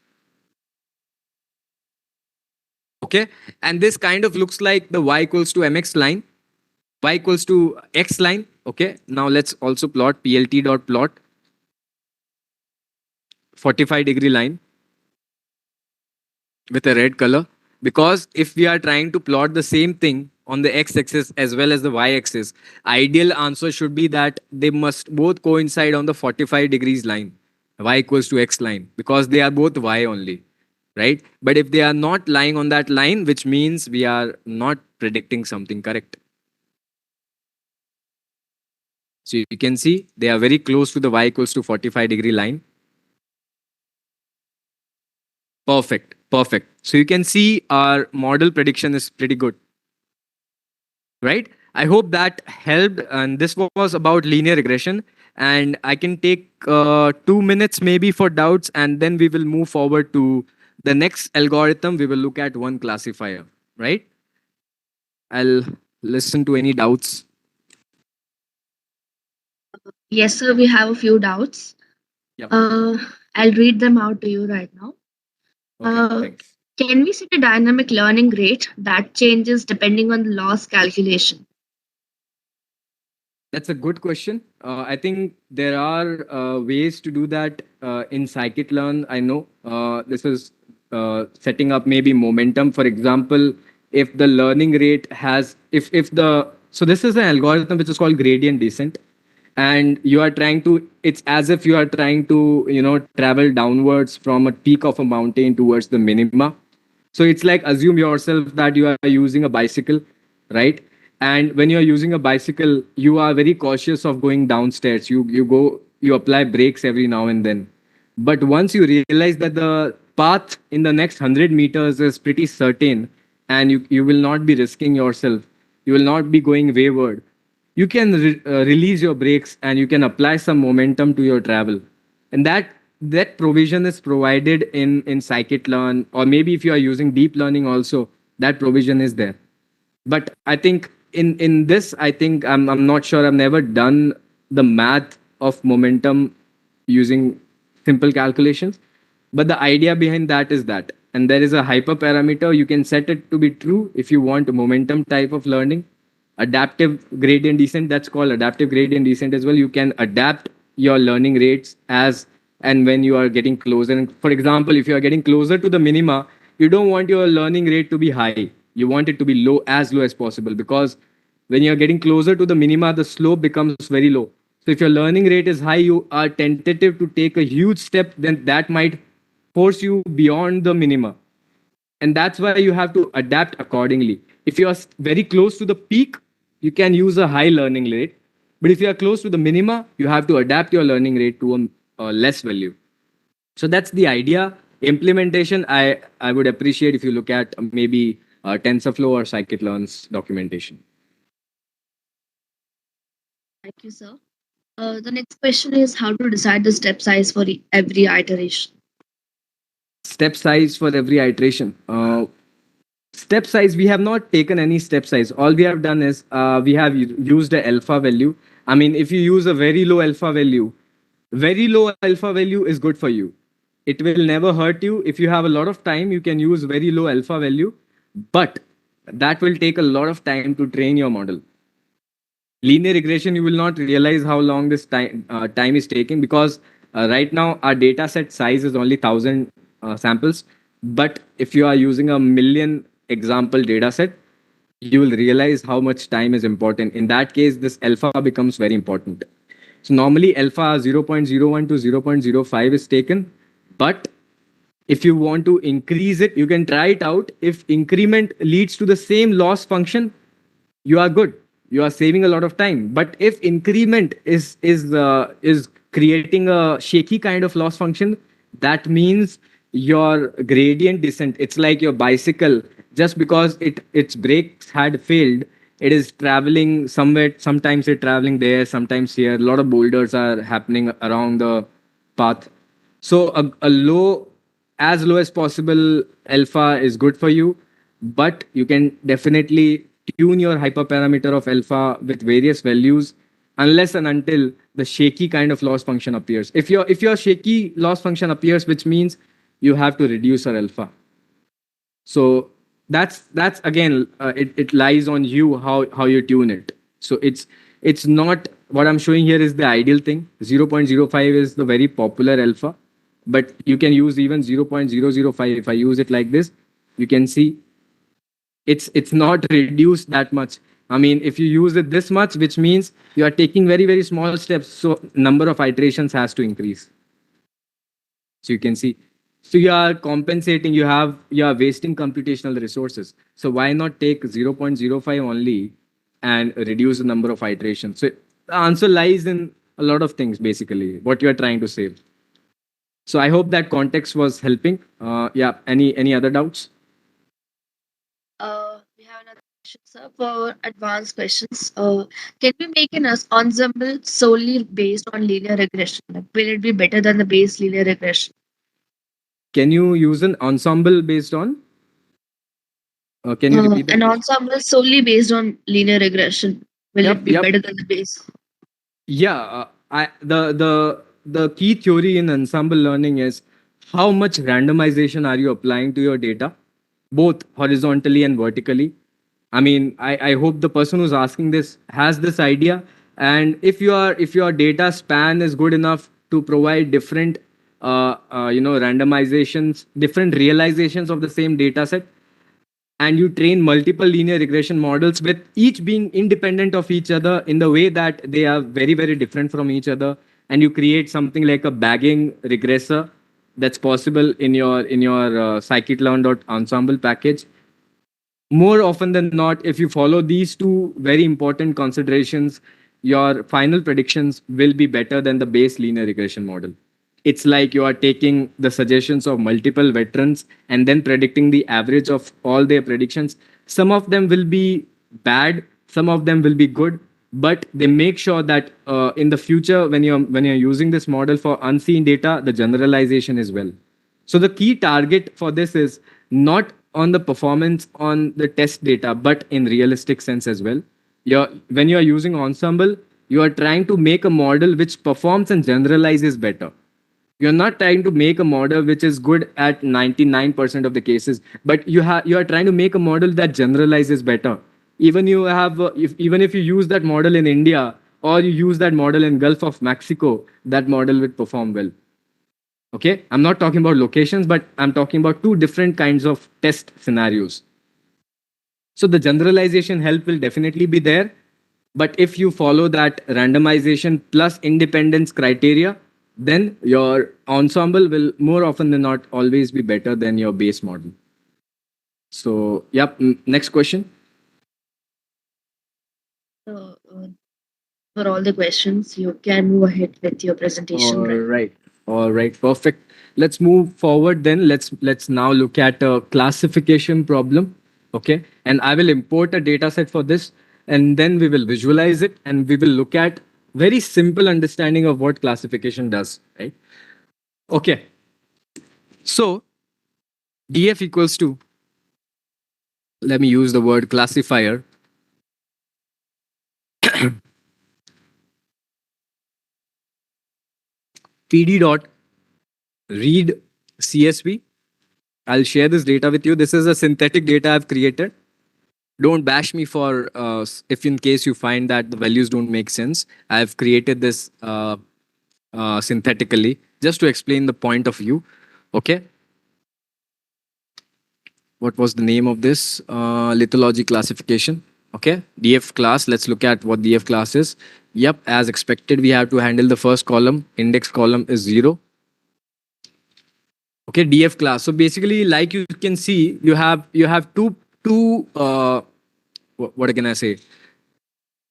B: Okay, and this kind of looks like the y equals to mx line, y equals to x line. Okay, now let's also plot plt.plot 45-degree line with a red color, because if we are trying to plot the same thing on the x-axis as well as the y-axis, ideal answer should be that they must both coincide on the 45 degrees line, y equals to x line, because they are both y only, right? But if they are not lying on that line, which means we are not predicting something correct. So you can see they are very close to the y equals to 45-degree line. Perfect, perfect. So you can see our model prediction is pretty good, right? I hope that helped. And this was about linear regression. And I can take 2 minutes maybe for doubts, and then we will move forward to the next algorithm. We will look at one classifier, right? I'll listen to any doubts.
C: Yes, sir, we have a few doubts.
B: Yep.
C: Uh, I'll read them out to you right now.
B: Okay,
C: Uh,
B: thanks.
C: can we set a dynamic learning rate that changes depending on the loss calculation?
B: That's a good question. I think there are ways to do that in scikit-learn. I know this is setting up maybe momentum. For example, if the learning rate has, if the so this is an algorithm which is called gradient descent, and you are trying to. It's as if you are trying to travel downwards from a peak of a mountain towards the minima. So it's like assume yourself that you are using a bicycle, right? And when you are using a bicycle, you are very cautious of going downstairs. You apply brakes every now and then. But once you realize that the path in the next 100 meters is pretty certain, and you will not be risking yourself, you will not be going wayward, you can release your brakes and you can apply some momentum to your travel. And that provision is provided in scikit-learn, or maybe if you are using deep learning also, that provision is there. But I think in this, I think I'm not sure, I've never done the math of momentum using simple calculations. But the idea behind that is that, and there is a hyperparameter, you can set it to be true if you want a momentum type of learning. Adaptive gradient descent, that's called adaptive gradient descent as well. You can adapt your learning rates as and when you are getting closer. And for example, if you are getting closer to the minima, you don't want your learning rate to be high. You want it to be low as possible, because when you're getting closer to the minima, the slope becomes very low. So if your learning rate is high, you are tentative to take a huge step, then that might force you beyond the minima. And that's why you have to adapt accordingly. If you are very close to the peak, you can use a high learning rate. But if you are close to the minima, you have to adapt your learning rate to a less value. So that's the idea. Implementation, I would appreciate if you look at maybe TensorFlow or scikit-learn's documentation.
C: Thank you, sir. The next question is how to decide the step size for every iteration.
B: Step size for every iteration. Step size, we have not taken any step size. All we have done is we have used the alpha value. I mean, if you use a very low alpha value is good for you. It will never hurt you. If you have a lot of time, you can use very low alpha value, but that will take a lot of time to train your model. Linear regression, you will not realize how long this time is taking, because right now our data set size is only 1,000 samples. But if you are using a million example data set, you will realize how much time is important. In that case, this alpha becomes very important. So normally alpha 0.01 to 0.05 is taken, but if you want to increase it, you can try it out. If increment leads to the same loss function, you are good. You are saving a lot of time. But if increment is creating a shaky kind of loss function, that means your gradient descent, it's like your bicycle, just because its brakes had failed, it is traveling somewhere. Sometimes it's traveling there, sometimes here. A lot of boulders are happening around the path. So a low, as low as possible alpha is good for you, but you can definitely tune your hyperparameter of alpha with various values, unless and until the shaky kind of loss function appears. If your shaky loss function appears, which means you have to reduce your alpha. So that's again, it lies on you how you tune it. So it's not, what I'm showing here is the ideal thing. 0.05 is the very popular alpha, but you can use even 0.005. If I use it like this, you can see it's not reduced that much. I mean, if you use it this much, which means you are taking very small steps, so number of iterations has to increase. So you can see, so you are compensating, you are wasting computational resources. So why not take 0.05 only and reduce the number of iterations? So the answer lies in a lot of things, basically what you are trying to save. So I hope that context was helping. Yeah, any other doubts?
C: We have another question, sir, for advanced questions. Can we make an ensemble solely based on linear regression? Like, will it be better than the base linear regression?
B: Can you use an ensemble based on? Can you repeat that,
C: An
B: please?
C: ensemble solely based on linear regression. Will it
B: Yep,
C: be
B: yep.
C: better than the base?
B: Yeah, I the key theory in ensemble learning is how much randomization are you applying to your data, both horizontally and vertically. I mean, I hope the person who's asking this has this idea, and if your data span is good enough to provide different randomizations, different realizations of the same data set, and you train multiple linear regression models with each being independent of each other in the way that they are very very different from each other, and you create something like a bagging regressor that's possible in your scikit-learn.ensemble package. More often than not, if you follow these two very important considerations, your final predictions will be better than the base linear regression model. It's like you are taking the suggestions of multiple veterans and then predicting the average of all their predictions. Some of them will be bad, some of them will be good, but they make sure that in the future, when you're using this model for unseen data, the generalization is well. So the key target for this is not on the performance on the test data, but in realistic sense as well. When you're using ensemble, you are trying to make a model which performs and generalizes better. You're not trying to make a model which is good at 99% of the cases, but you are trying to make a model that generalizes better. Even if you use that model in India or you use that model in Gulf of Mexico, that model will perform well. Okay, I'm not talking about locations, but I'm talking about two different kinds of test scenarios. So the generalization help will definitely be there, but if you follow that randomization plus independence criteria, then your ensemble will more often than not always be better than your base model. So yep, next question.
C: So, for all the questions, you can move ahead with your
B: All
C: presentation right
B: right. All right. Perfect. Let's move forward then. Let's now look at a classification problem. Okay. And I will import a data set for this, and then we will visualize it, and we will look at very simple understanding of what classification does. Right. Okay. So DF equals to, let me use the word classifier, PD dot read CSV. I'll share this data with you. This is a synthetic data I've created. Don't bash me for if in case you find that the values don't make sense. I've created this synthetically just to explain the point of view. Okay, what was the name of this lithology classification? Okay, DF class. Let's look at what DF class is. Yep, as expected, we have to handle the first column. Index column is 0. Okay, DF class. So basically, like you can see, you have two what can I say,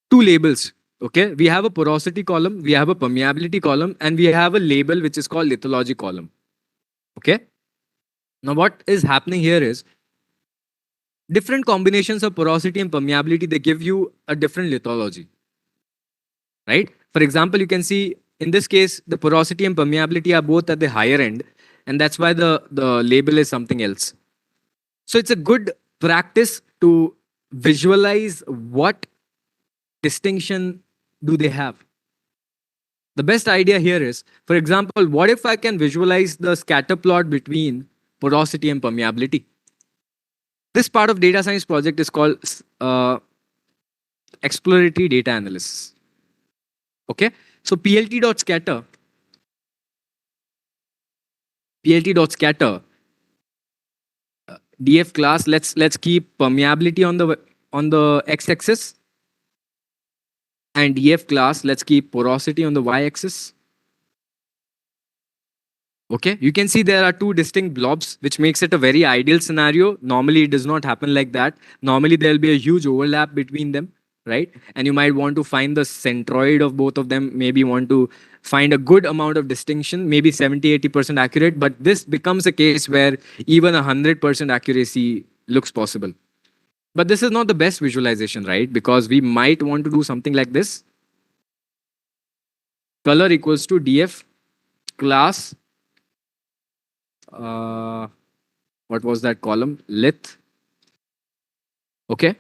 B: two labels. Okay, we have a porosity column, we have a permeability column, and we have a label which is called lithology column. Okay, now what is happening here is different combinations of porosity and permeability, they give you a different lithology, right? For example, you can see in this case the porosity and permeability are both at the higher end, and that's why the label is something else. So it's a good practice to visualize what distinction do they have. The best idea here is, for example, what if I can visualize the scatter plot between porosity and permeability? This part of data science project is called exploratory data analysis. Okay, so plt.scatter df class. Let's keep permeability on the x-axis, and df class, let's keep porosity on the y-axis. Okay, you can see there are two distinct blobs, which makes it a very ideal scenario. Normally, it does not happen like that. Normally, there will be a huge overlap between them, right? And you might want to find the centroid of both of them, maybe want to find a good amount of distinction, maybe 70-80% accurate. But this becomes a case where even 100% accuracy looks possible. But this is not the best visualization, right? Because we might want to do something like this. Color equals to df class. Uh, what was that column? Lith. Okay,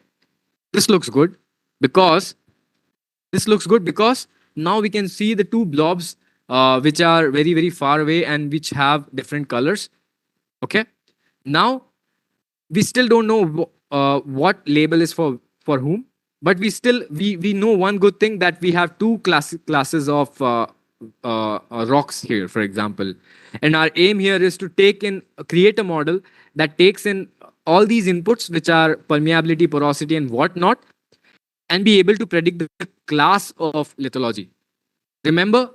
B: this looks good because this looks good because now we can see the two blobs which are very very far away and which have different colors. Okay, now we still don't know what label is for whom, but we know one good thing, that we have two classes of rocks here, for example, and our aim here is to create a model that takes in all these inputs, which are permeability, porosity, and whatnot, and be able to predict the class of lithology. Remember,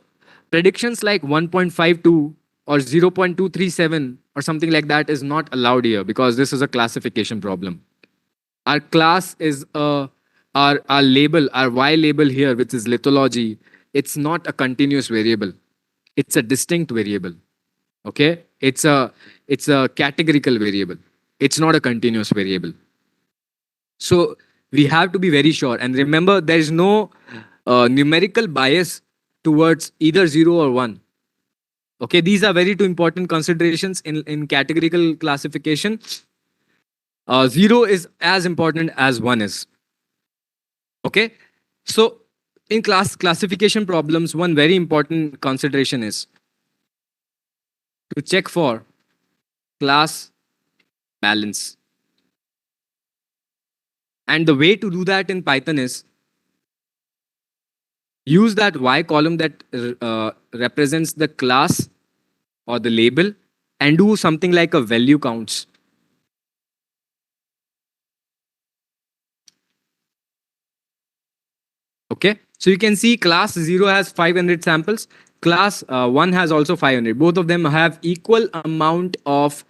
B: predictions like 1.52 or 0.237 or something like that is not allowed here, because this is a classification problem. Our class is our label, our Y label here, which is lithology. It's not a continuous variable. It's a distinct variable. Okay, it's a categorical variable. It's not a continuous variable. So we have to be very sure. And remember, there is no numerical bias towards either 0 or 1. Okay, these are very two important considerations in categorical classification. 0 is as important as 1 is. Okay, so in classification problems, one very important consideration is to check for class balance. And the way to do that in Python is use that Y column that represents the class or the label, and do something like a value counts. Okay, so you can see class 0 has 500 samples, class 1 has also 500. Both of them have equal amount of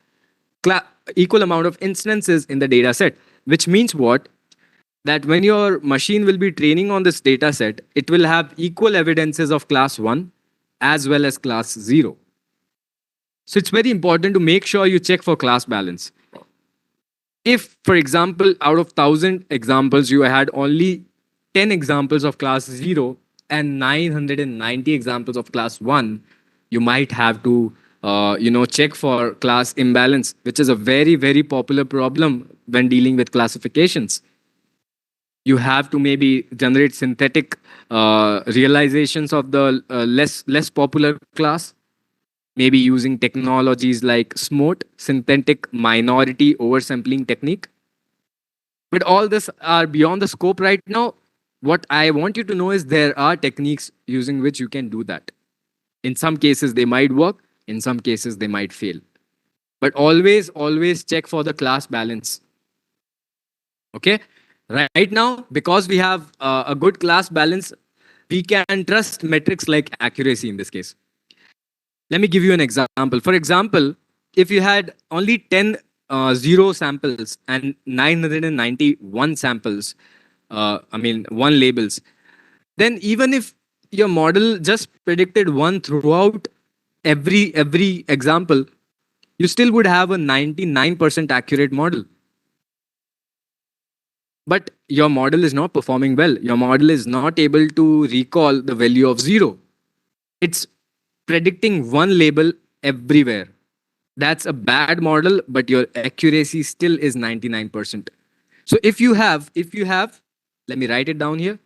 B: instances in the data set, which means what? That when your machine will be training on this data set, it will have equal evidences of class 1 as well as class 0. So it's very important to make sure you check for class balance. If, for example, out of 1,000 examples, you had only 10 examples of class 0 and 990 examples of class 1, you might have to check for class imbalance, which is a very, very popular problem when dealing with classifications. You have to maybe generate synthetic realizations of the less popular class, maybe using technologies like SMOT, synthetic minority oversampling technique. But all this are beyond the scope right now. What I want you to know is there are techniques using which you can do that. In some cases, they might work. In some cases, they might fail. But always, always check for the class balance. Okay? Right now, because we have a good class balance, we can trust metrics like accuracy in this case. Let me give you an example. For example, if you had only 10 zero samples and 991 samples, one labels, then even if your model just predicted one throughout every example, you still would have a 99% accurate model. But your model is not performing well. Your model is not able to recall the value of 0. It's predicting one label everywhere. That's a bad model, but your accuracy still is 99%. So if you have, let me write it down here.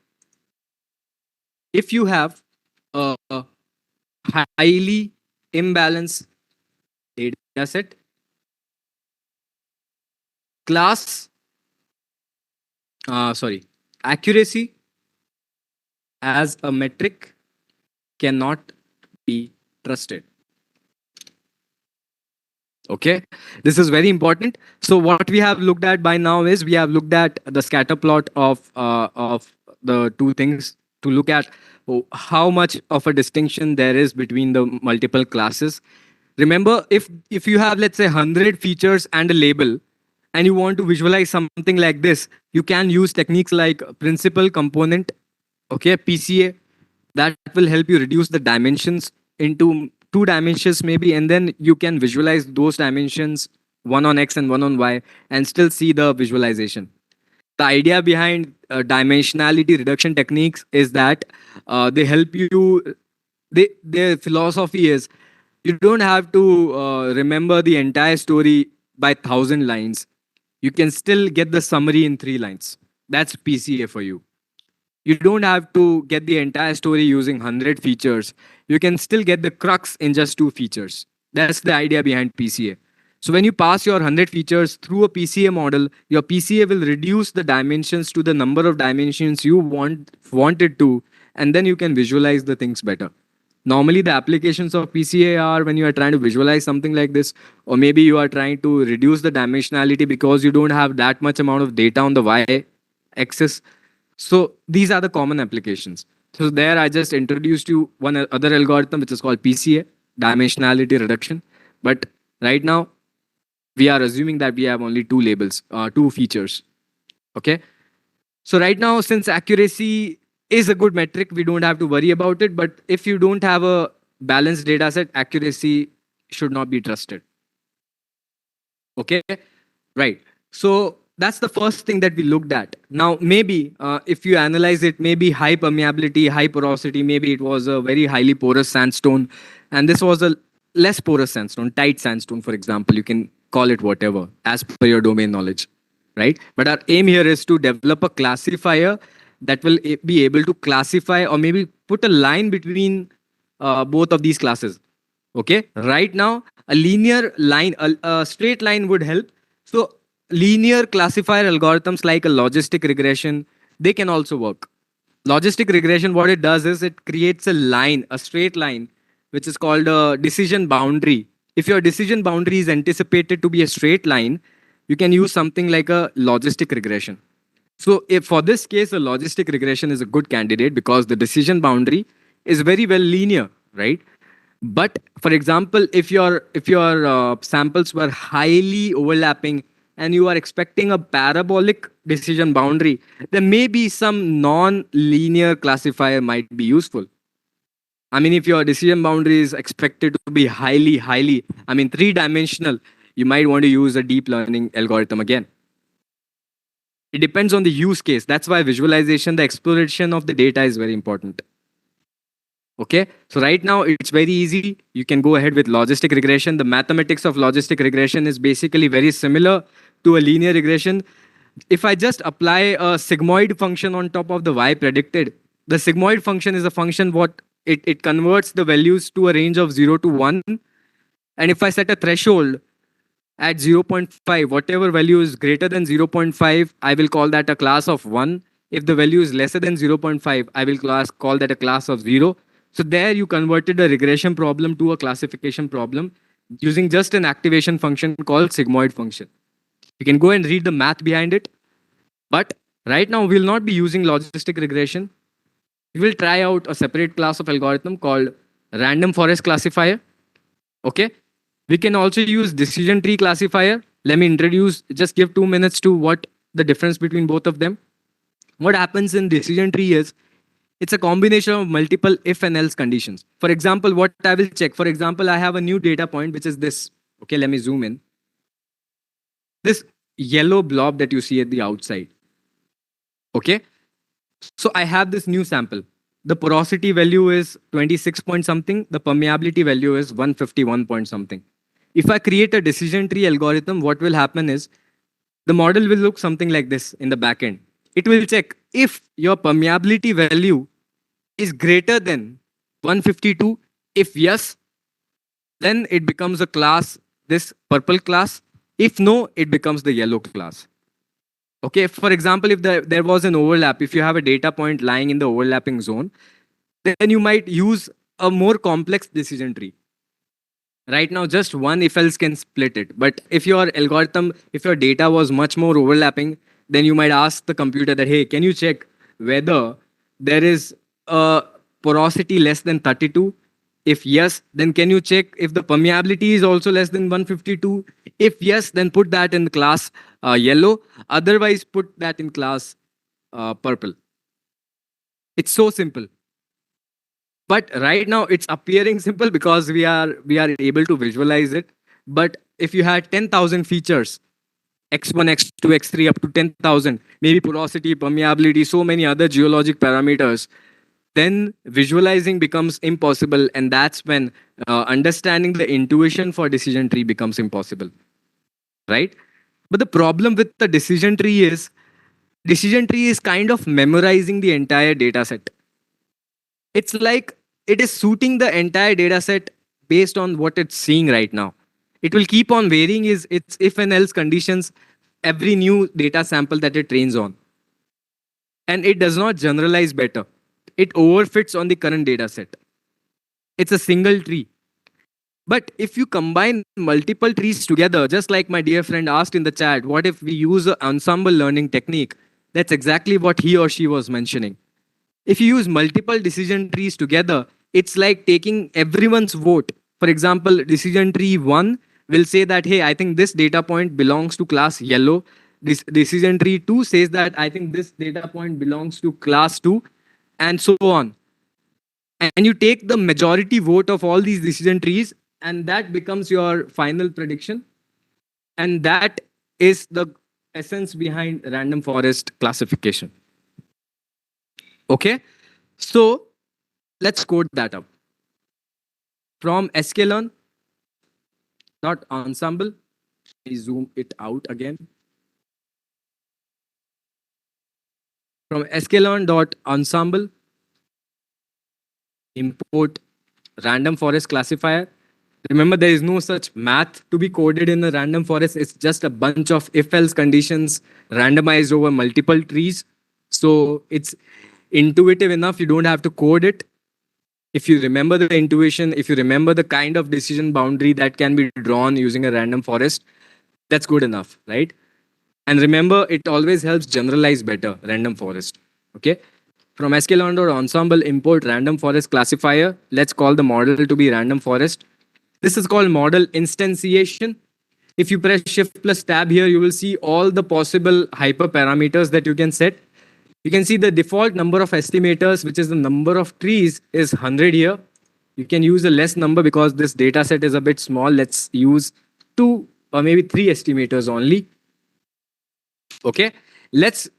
B: If you have a highly imbalanced data set, class, accuracy as a metric cannot be trusted. Okay, this is very important. So what we have looked at by now is we have looked at the scatter plot of the two things, to look at how much of a distinction there is between the multiple classes. Remember, if you have, let's say, 100 features and a label, and you want to visualize something like this, you can use techniques like principal component, okay, PCA, that will help you reduce the dimensions into two dimensions maybe, and then you can visualize those dimensions, one on X and one on Y, and still see the visualization. The idea behind dimensionality reduction techniques is that they help you. Their philosophy is you don't have to remember the entire story by 1,000 lines. you can still get the summary in 3 lines. That's PCA for you. You don't have to get the entire story using 100 features. You can still get the crux in just 2 features. That's the idea behind PCA. So when you pass your 100 features through a PCA model, your PCA will reduce the dimensions to the number of dimensions you wanted to, and then you can visualize the things better. Normally, the applications of PCA are when you are trying to visualize something like this, or maybe you are trying to reduce the dimensionality because you don't have that much amount of data on the Y axis. So these are the common applications. So there I just introduced you one other algorithm which is called PCA, dimensionality reduction. But right now we are assuming that we have only 2 labels, 2 features. Okay. So right now, since accuracy is a good metric, we don't have to worry about it. But if you don't have a balanced data set, accuracy should not be trusted. Okay. Right. So that's the first thing that we looked at. Now, maybe if you analyze it, maybe high permeability, high porosity, maybe it was a very highly porous sandstone, and this was a less porous sandstone, tight sandstone, for example. You can call it whatever as per your domain knowledge, right? But our aim here is to develop a classifier that will be able to classify or maybe put a line between both of these classes. Okay, right now a linear line, a straight line would help. So linear classifier algorithms like a logistic regression, they can also work. Logistic regression, what it does is it creates a line, a straight line, which is called a decision boundary. If your decision boundary is anticipated to be a straight line, you can use something like a logistic regression. So if for this case, a logistic regression is a good candidate because the decision boundary is very well linear, right? But for example, if your samples were highly overlapping and you are expecting a parabolic decision boundary, then maybe some non-linear classifier might be useful. I mean, if your decision boundary is expected to be highly, I mean, 3 dimensional, you might want to use a deep learning algorithm again. It depends on the use case. That's why visualization, the exploration of the data is very important. Okay, so right now it's very easy. You can go ahead with logistic regression. The mathematics of logistic regression is basically very similar to a linear regression. If I just apply a sigmoid function on top of the y predicted, the sigmoid function is a function what it converts the values to a range of 0 to 1. And if I set a threshold at 0 0.5, whatever value is greater than 0 0.5, I will call that a class of 1. If the value is lesser than 0 0.5, I will call that a class of 0. So there you converted a regression problem to a classification problem using just an activation function called sigmoid function. You can go and read the math behind it. But right now we will not be using logistic regression. We will try out a separate class of algorithm called random forest classifier. Okay. We can also use decision tree classifier. Let me introduce, just give 2 minutes to what the difference between both of them. What happens in decision tree is it's a combination of multiple if and else conditions. For example, what I will check, for example, I have a new data point, which is this. Okay, let me zoom in. This yellow blob that you see at the outside. Okay, so I have this new sample. The porosity value is 26 point something. The permeability value is 151 point something. If I create a decision tree algorithm, what will happen is the model will look something like this in the backend. It will check if your permeability value is greater than 152. If yes, then it becomes a class, this purple class. If no, it becomes the yellow class. Okay, for example, if there was an overlap, if you have a data point lying in the overlapping zone, then you might use a more complex decision tree. Right now, just one if else can split it. But if your algorithm, if your data was much more overlapping, then you might ask the computer that, hey, can you check whether there is a porosity less than 32? If yes, then can you check if the permeability is also less than 152? If yes, then put that in the class yellow. Otherwise, put that in class purple. It's so simple. But right now it's appearing simple because we are able to visualize it. But if you had 10,000 features, x1, x2, x3 up to 10,000, maybe porosity, permeability, so many other geologic parameters, then visualizing becomes impossible, and that's when understanding the intuition for decision tree becomes impossible, right? But the problem with the decision tree is kind of memorizing the entire data set. It's like it is suiting the entire data set based on what it's seeing right now. It will keep on varying is its if and else conditions every new data sample that it trains on. And it does not generalize better. It overfits on the current data set. It's a single tree. But if you combine multiple trees together, just like my dear friend asked in the chat, what if we use an ensemble learning technique? That's exactly what he or she was mentioning. If you use multiple decision trees together, it's like taking everyone's vote. For example, decision tree 1 will say that, hey, I think this data point belongs to class yellow. This decision tree 2 says that I think this data point belongs to class 2, and so on. And you take the majority vote of all these decision trees, and that becomes your final prediction. And that is the essence behind random forest classification. Okay, so let's code that up from sklearn dot ensemble. I zoom it out again. From sklearn dot ensemble, import random forest classifier. Remember, there is no such math to be coded in a random forest. It's just a bunch of if-else conditions randomized over multiple trees. So it's intuitive enough. You don't have to code it. If you remember the intuition, if you remember the kind of decision boundary that can be drawn using a random forest, that's good enough, right? And remember, it always helps generalize better, random forest. Okay? From sklearn ensemble, import random forest classifier. Let's call the model to be random forest. This is called model instantiation. If you press shift plus tab here, you will see all the possible hyperparameters that you can set. You can see the default number of estimators, which is the number of trees, is 100 here. You can use a less number because this data set is a bit small. Let's use 2 or maybe 3 estimators only. Okay, let's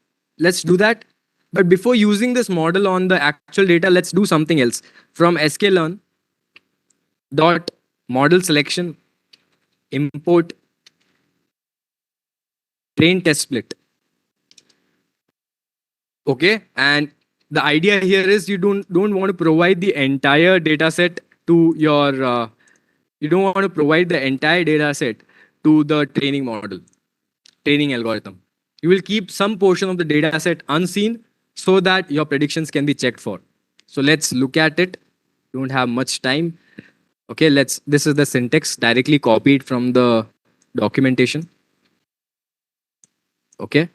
B: do that. But before using this model on the actual data, let's do something else. From sklearn dot model selection, import train test split. Okay, and the idea here is you don't want to provide the entire data set to your you don't want to provide the entire data set to the training model, training algorithm. You will keep some portion of the data set unseen so that your predictions can be checked for. So let's look at it. Don't have much time. Okay, this is the syntax directly copied from the documentation. Okay.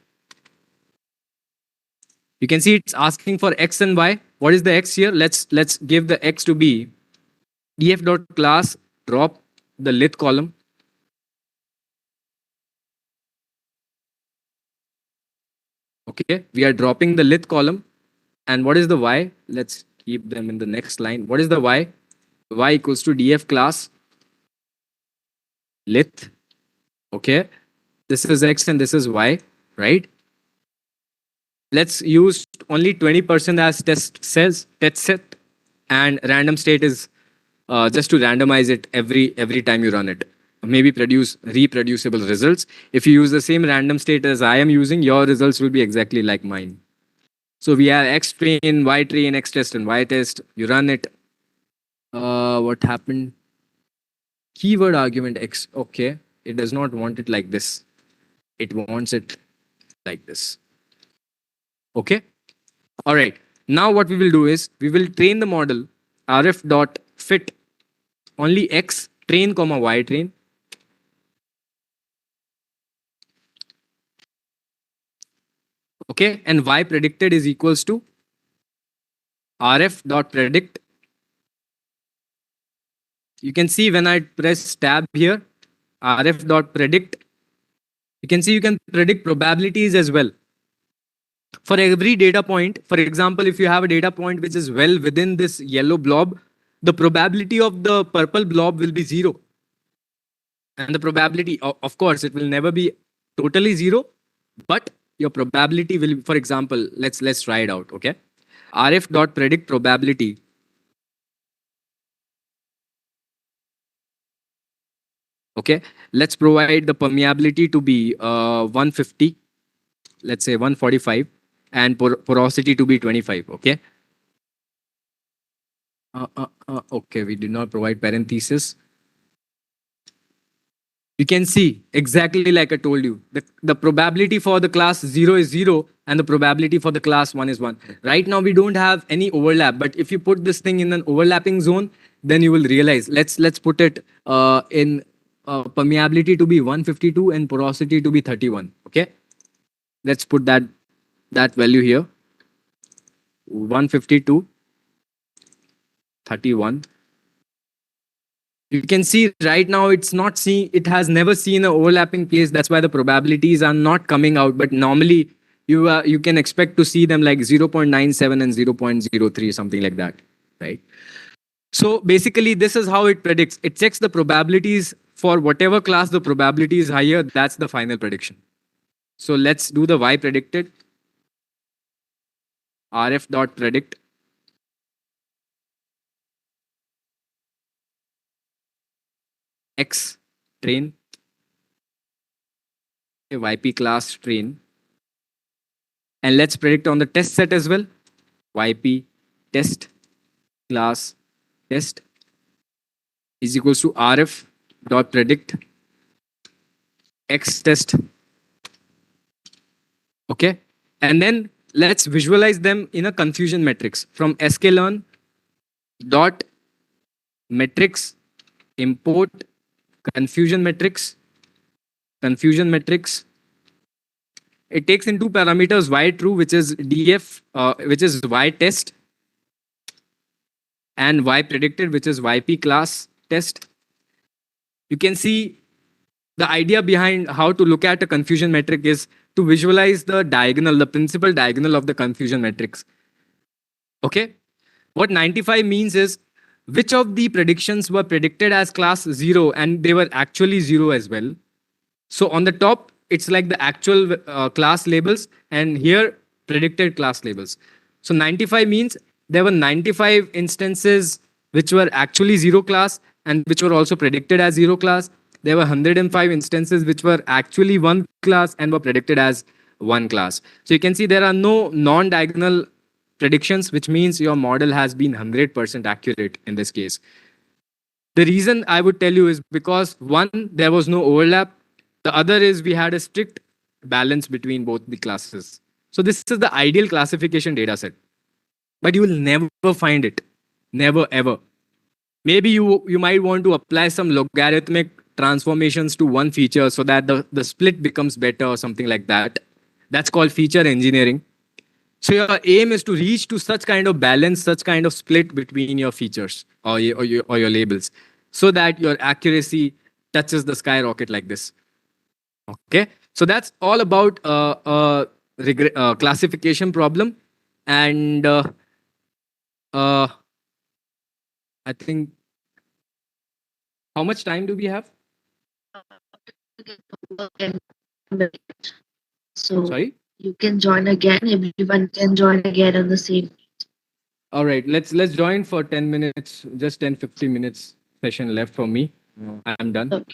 B: You can see it's asking for X and Y. What is the X here? Let's give the X to be df.class drop the lith column. Okay, we are dropping the lith column. And what is the Y? Let's keep them in the next line. What is the Y? Y equals to df class lith. Okay, this is X and this is Y, right? Let's use only 20% as test set, and random state is just to randomize it every time you run it. Maybe produce reproducible results. If you use the same random state as I am using, your results will be exactly like mine. So we have X train, Y train, X test, and Y test. You run it. What happened? Keyword argument X. Okay, it does not want it like this. It wants it like this. Okay. All right. Now what we will do is we will train the model rf dot fit only X train comma Y train. Okay, and Y predicted is equals to rf dot predict. You can see when I press tab here, rf dot predict. You can see you can predict probabilities as well. For every data point, for example, if you have a data point which is well within this yellow blob, the probability of the purple blob will be 0. And the probability, of course, it will never be totally 0, but your probability will, for example, let's try it out. Okay, rf dot predict probability. Okay, let's provide the permeability to be 150, let's say 145, and porosity to be 25. Okay. Okay, we did not provide parenthesis. You can see exactly like I told you. The probability for the class 0 is 0 and the probability for the class 1 is 1. Right now we don't have any overlap, but if you put this thing in an overlapping zone, then you will realize. Let's put it in permeability to be 152 and porosity to be 31. Okay, let's put that value here. 152, 31. You can see right now it has never seen an overlapping place. That's why the probabilities are not coming out. But normally you can expect to see them like 0.97 and 0.03, something like that, right? So basically this is how it predicts. It checks the probabilities for whatever class the probability is higher. That's the final prediction. So let's do the y predicted. Rf dot predict x train, yp class train, and let's predict on the test set as well. Yp test class test is equals to rf dot predict x test. Okay, and then let's visualize them in a confusion matrix from sklearn dot matrix import confusion matrix. Confusion matrix, it takes in two parameters, y true, which is df, which is y test, and y predicted, which is yp class test. You can see the idea behind how to look at a confusion metric is to visualize the diagonal, the principal diagonal of the confusion matrix. Okay, what 95 means is which of the predictions were predicted as class 0 and they were actually 0 as well. So on the top, it's like the actual class labels, and here predicted class labels. So 95 means there were 95 instances which were actually 0 class and which were also predicted as 0 class. There were 105 instances which were actually 1 class and were predicted as 1 class. So you can see there are no non-diagonal predictions, which means your model has been 100% accurate in this case. The reason I would tell you is because one, there was no overlap. The other is we had a strict balance between both the classes. So this is the ideal classification data set. But you will never find it. Never ever. Maybe you might want to apply some logarithmic transformations to one feature so that the split becomes better or something like that. That's called feature engineering. So your aim is to reach to such kind of balance, such kind of split between your features or your labels, so that your accuracy touches the skyrocket like this. Okay, so that's all about classification problem, and uh, I think how much time do we have?
C: So
B: Sorry.
C: you can join again. Everyone can join again on the same.
B: All right, let's join for 10 minutes, just 10-15 minutes session left for me. I'm done.
C: Okay.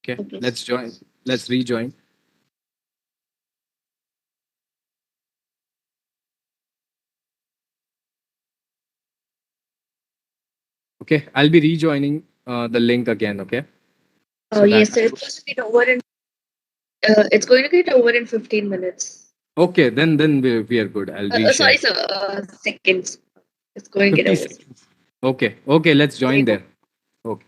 B: Okay,
C: Okay.
B: let's join. Let's rejoin. Okay, I'll be rejoining the link again. Okay,
C: Oh
B: so that.
C: yes, sir. It's going to get over in 15 minutes.
B: Okay, then we are good. I'll
C: Sorry,
B: reshare.
C: sir. Seconds. It's going to get
B: 50
C: over.
B: seconds. Okay, okay, let's join there. Okay.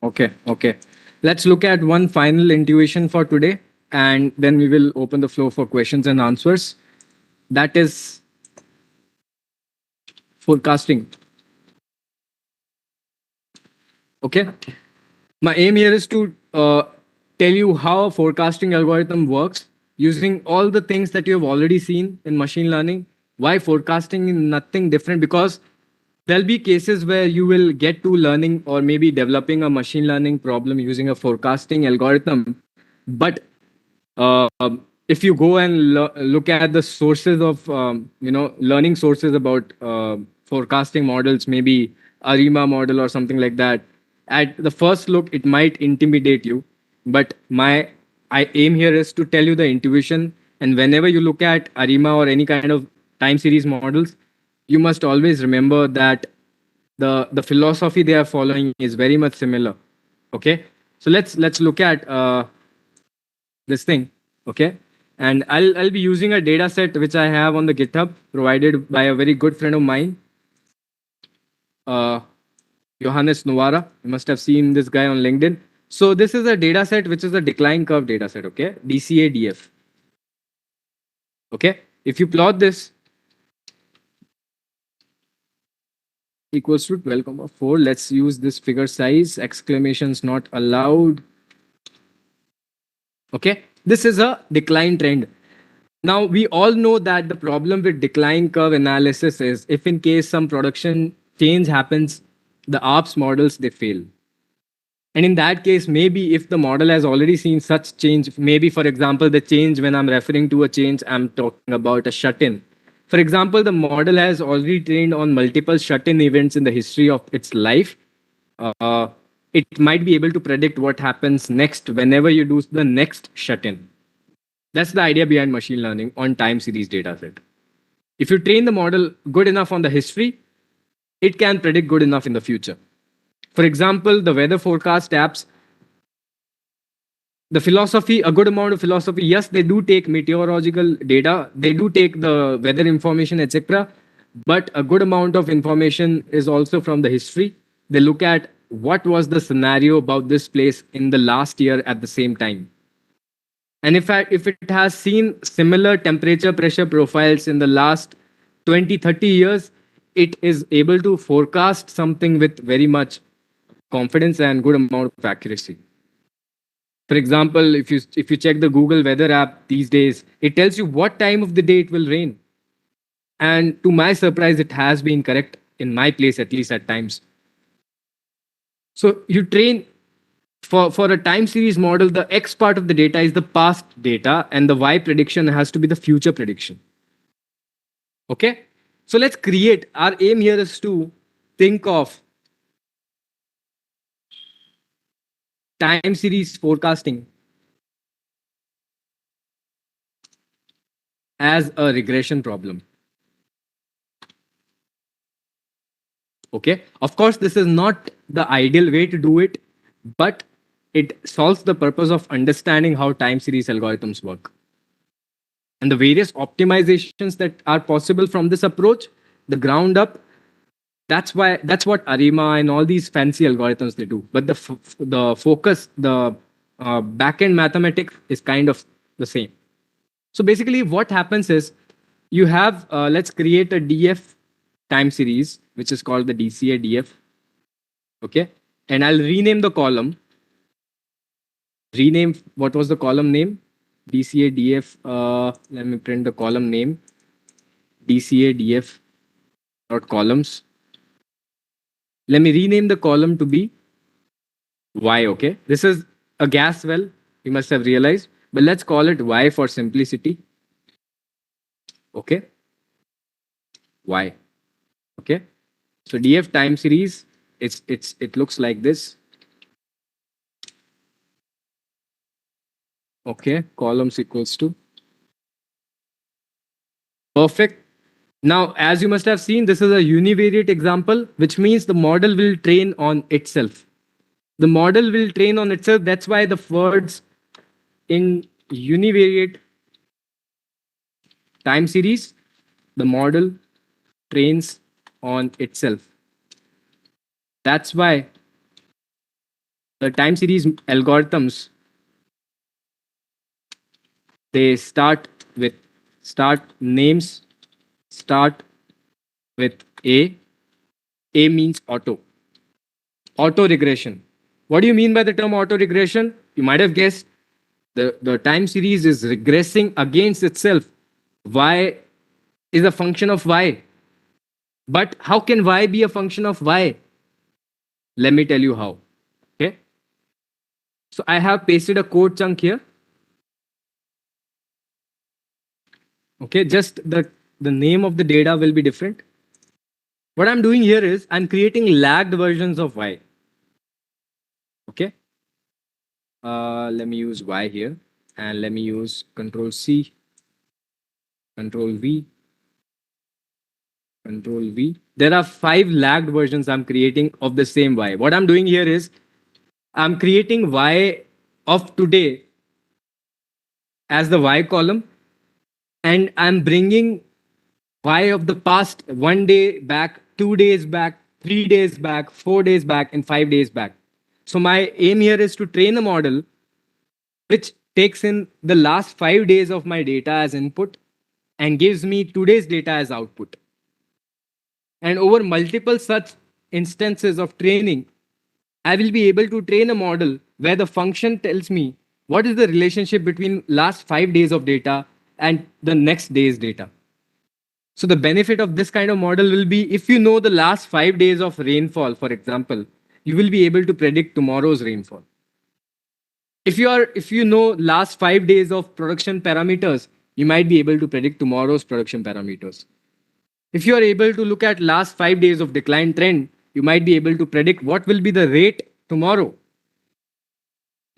B: Okay, okay. Let's look at one final intuition for today, and then we will open the floor for questions and answers. That is forecasting. Okay. My aim here is to tell you how a forecasting algorithm works using all the things that you have already seen in machine learning. Why forecasting is nothing different? Because there'll be cases where you will get to learning or maybe developing a machine learning problem using a forecasting algorithm. But if you go and look at the sources of learning sources about forecasting models, maybe arima model or something like that, at the first look it might intimidate you, but my I aim here is to tell you the intuition. And whenever you look at arima or any kind of time series models, you must always remember that the philosophy they are following is very much similar. Okay, so let's look at this thing. Okay, and I'll be using a data set which I have on the GitHub provided by a very good friend of mine, uh, Johannes Novara. You must have seen this guy on LinkedIn. So this is a data set which is a decline curve data set. Okay, DCADF. Okay, if you plot this equals to 12,4, let's use this figure size, exclamations not allowed. Okay, this is a decline trend. Now, we all know that the problem with decline curve analysis is if in case some production change happens, the ops models they fail. And in that case, maybe if the model has already seen such change, maybe for example, the change when I'm referring to a change, I'm talking about a shut-in. For example, the model has already trained on multiple shut-in events in the history of its life. Uh, it might be able to predict what happens next whenever you do the next shut-in. That's the idea behind machine learning on time series dataset. If you train the model good enough on the history, it can predict good enough in the future. For example, the weather forecast apps, the philosophy, a good amount of philosophy, yes, they do take meteorological data, they do take the weather information, etc. But a good amount of information is also from the history. They look at what was the scenario about this place in the last year at the same time. And if it has seen similar temperature pressure profiles in the last 20, 30 years, it is able to forecast something with very much confidence and good amount of accuracy. For example, if you check the Google weather app these days, it tells you what time of the day it will rain. And to my surprise, it has been correct in my place, at least at times. So you train for a time series model, the X part of the data is the past data, and the Y prediction has to be the future prediction. Okay, so let's create, our aim here is to think of time series forecasting as a regression problem. Okay, of course this is not the ideal way to do it, but it solves the purpose of understanding how time series algorithms work and the various optimizations that are possible from this approach, the ground up. That's what arima and all these fancy algorithms they do, but the focus, the backend mathematics is kind of the same. So basically what happens is you have let's create a df time series which is called the dca df. Okay, and I'll rename the column. Rename, what was the column name? Dca df. Let me print the column name, dca df dot columns. Let me rename the column to be Y. Okay, this is a gas well, you must have realized, but let's call it Y for simplicity. Okay, Y. Okay, so df time series, it looks like this. Okay, columns equals to perfect. Now, as you must have seen, this is a univariate example, which means the model will train on itself. The model will train on itself. That's why the words in univariate time series, the model trains on itself. That's why The time series algorithms, they start names start with A. A means auto regression. What do you mean by the term auto regression? You might have guessed. The time series is regressing against itself. Y is a function of y. But how can y be a function of y? Let me tell you how. Okay. So I have pasted a code chunk here. Okay. Just the name of the data will be different. What I'm doing here is I'm creating lagged versions of y. Okay. Let me use y here, and let me use Control C, Control V, Control V. There are 5 lagged versions I'm creating of the same y. What I'm doing here is I'm creating y of today as the y column, and I'm bringing y of the past 1 day back, 2 days back, 3 days back, 4 days back, and 5 days back. So my aim here is to train a model which takes in the last 5 days of my data as input and gives me today's data as output. And over multiple such instances of training, I will be able to train a model where the function tells me what is the relationship between last 5 days of data and the next day's data. So the benefit of this kind of model will be if you know the last 5 days of rainfall, for example, you will be able to predict tomorrow's rainfall. If you know last 5 days of production parameters, you might be able to predict tomorrow's production parameters. If you are able to look at last 5 days of decline trend, you might be able to predict what will be the rate tomorrow.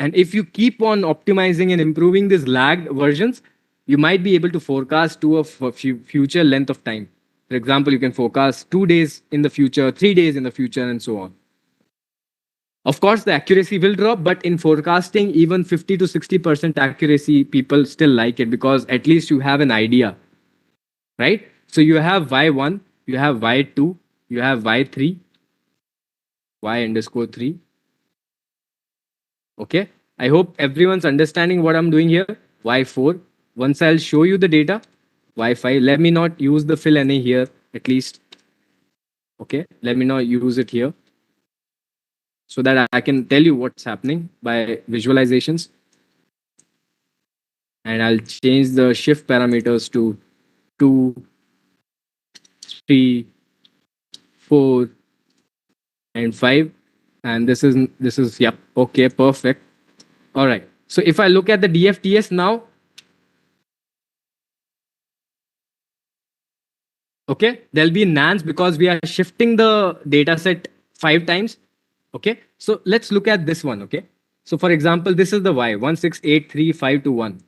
B: And if you keep on optimizing and improving these lagged versions, you might be able to forecast to a future length of time. For example, you can forecast 2 days in the future, 3 days in the future, and so on. Of course, the accuracy will drop, but in forecasting, even 50 to 60% accuracy, people still like it because at least you have an idea, right? So you have y1, you have y2, you have y3, y underscore 3. Okay. I hope everyone's understanding what I'm doing here. Y4. Once I'll show you the data, Y5. Let me not use the fill NA here, at least. Okay. Let me not use it here so that I can tell you what's happening by visualizations. And I'll change the shift parameters to 2, 3, 4, and 5. And this is yep. Okay, perfect. All right. So if I look at the DFTS now, okay, there'll be nans because we are shifting the data set 5 times. Okay, so let's look at this one. Okay, so for example, this is the y 1683521.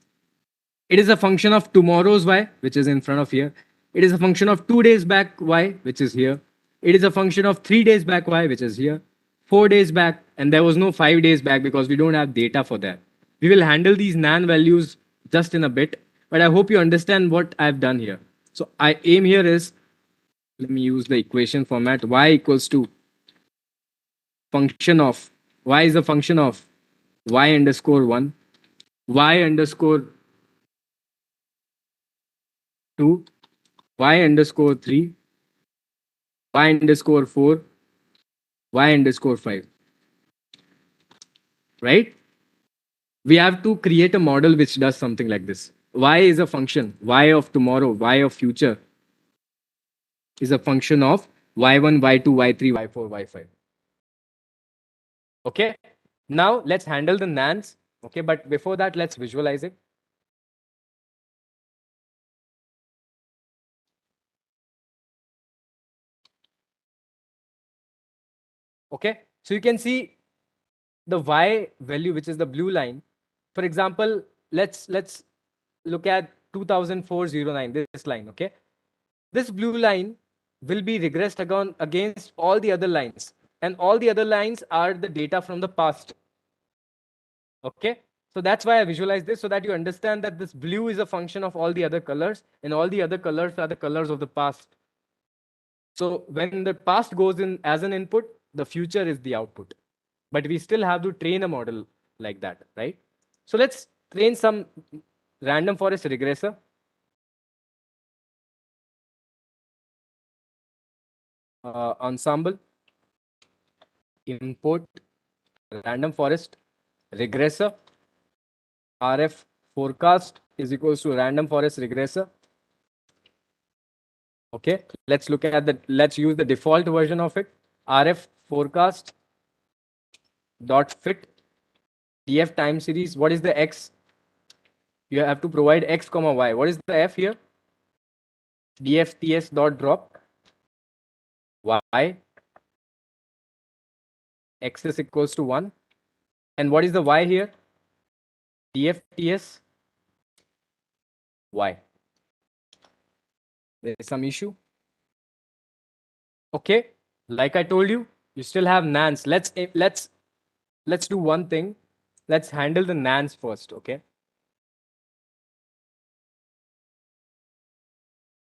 B: It is a function of tomorrow's y, which is in front of here. It is a function of 2 days back y, which is here. It is a function of 3 days back y, which is here. 4 days back, and there was no 5 days back because we don't have data for that. We will handle these nan values just in a bit, but I hope you understand what I've done here. So I aim here is, let me use the equation format, y equals to function of, y is a function of y underscore 1, y underscore 2, y underscore 3, y underscore 4, y underscore 5. Right? We have to create a model which does something like this. Y is a function, y of tomorrow, y of future is a function of y1, y2, y3, y4, y5. Okay? Now let's handle the nans. Okay, but before that, let's visualize it. Okay, so you can see the y value, which is the blue line. For example, let's look at 2004-09, this line. Okay, this blue line will be regressed against all the other lines, and all the other lines are the data from the past. Okay, so that's why I visualize this, so that you understand that this blue is a function of all the other colors, and all the other colors are the colors of the past. So when the past goes in as an input, the future is the output. but we still have to train a model like that, right? So let's train some random forest regressor. Ensemble, import random forest regressor, RF forecast is equals to random forest regressor. Okay, let's look at the, let's use the default version of it. RF forecast dot fit df time series. What is the x? You have to provide x comma y. What is the f here? dfts dot drop y, x is equals to 1. And what is the y here? dfts y. There is some issue. Okay, like I told you, you still have nans. Let's do one thing. Let's handle the nans first. Okay,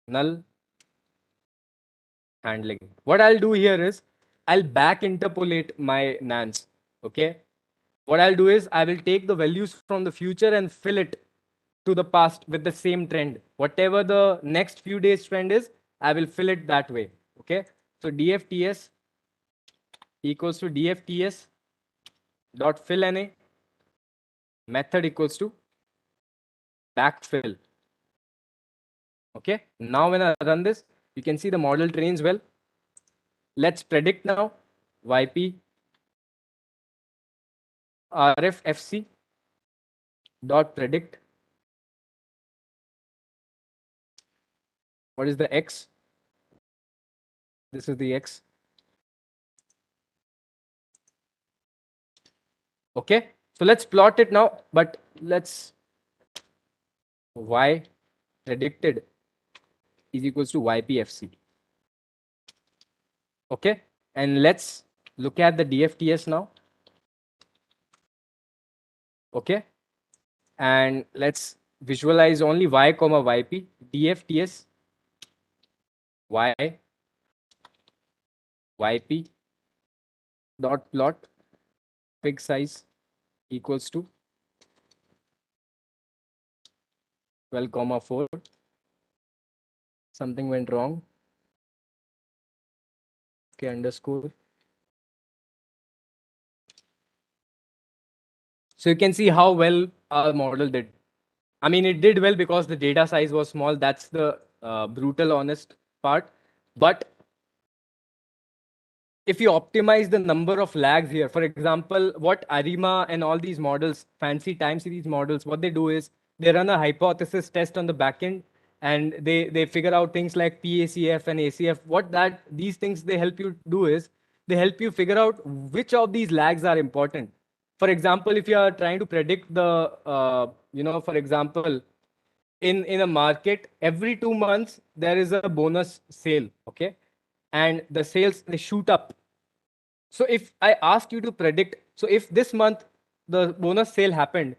B: null handling. What I'll do here is I'll back interpolate my nans. Okay, what I'll do is I will take the values from the future and fill it to the past with the same trend. Whatever the next few days trend is, I will fill it that way. Okay, so dfts equals to dfts dot fill na method equals to backfill. Okay, now when I run this, you can see the model trains well. Let's predict now. YP RFFC dot predict. What is the X? This is the X. Okay, so let's plot it now, but let's Y predicted is equals to YPFC. Okay, and let's look at the DFTS now. Okay, and let's visualize only Y comma YP. DFTS Y YP dot plot pig size equals to 12 comma 4. Something went wrong. Okay, underscore. So you can see how well our model did. I mean, it did well because the data size was small. That's the brutal, honest part. But if you optimize the number of lags here, for example, what ARIMA and all these models, fancy time series models, what they do is they run a hypothesis test on the backend, and they figure out things like PACF and ACF. What that these things they help you do is they help you figure out which of these lags are important. For example, if you are trying to predict the, for example, in a market, every 2 months there is a bonus sale, okay, and the sales they shoot up. So if I ask you to predict, so if this month the bonus sale happened,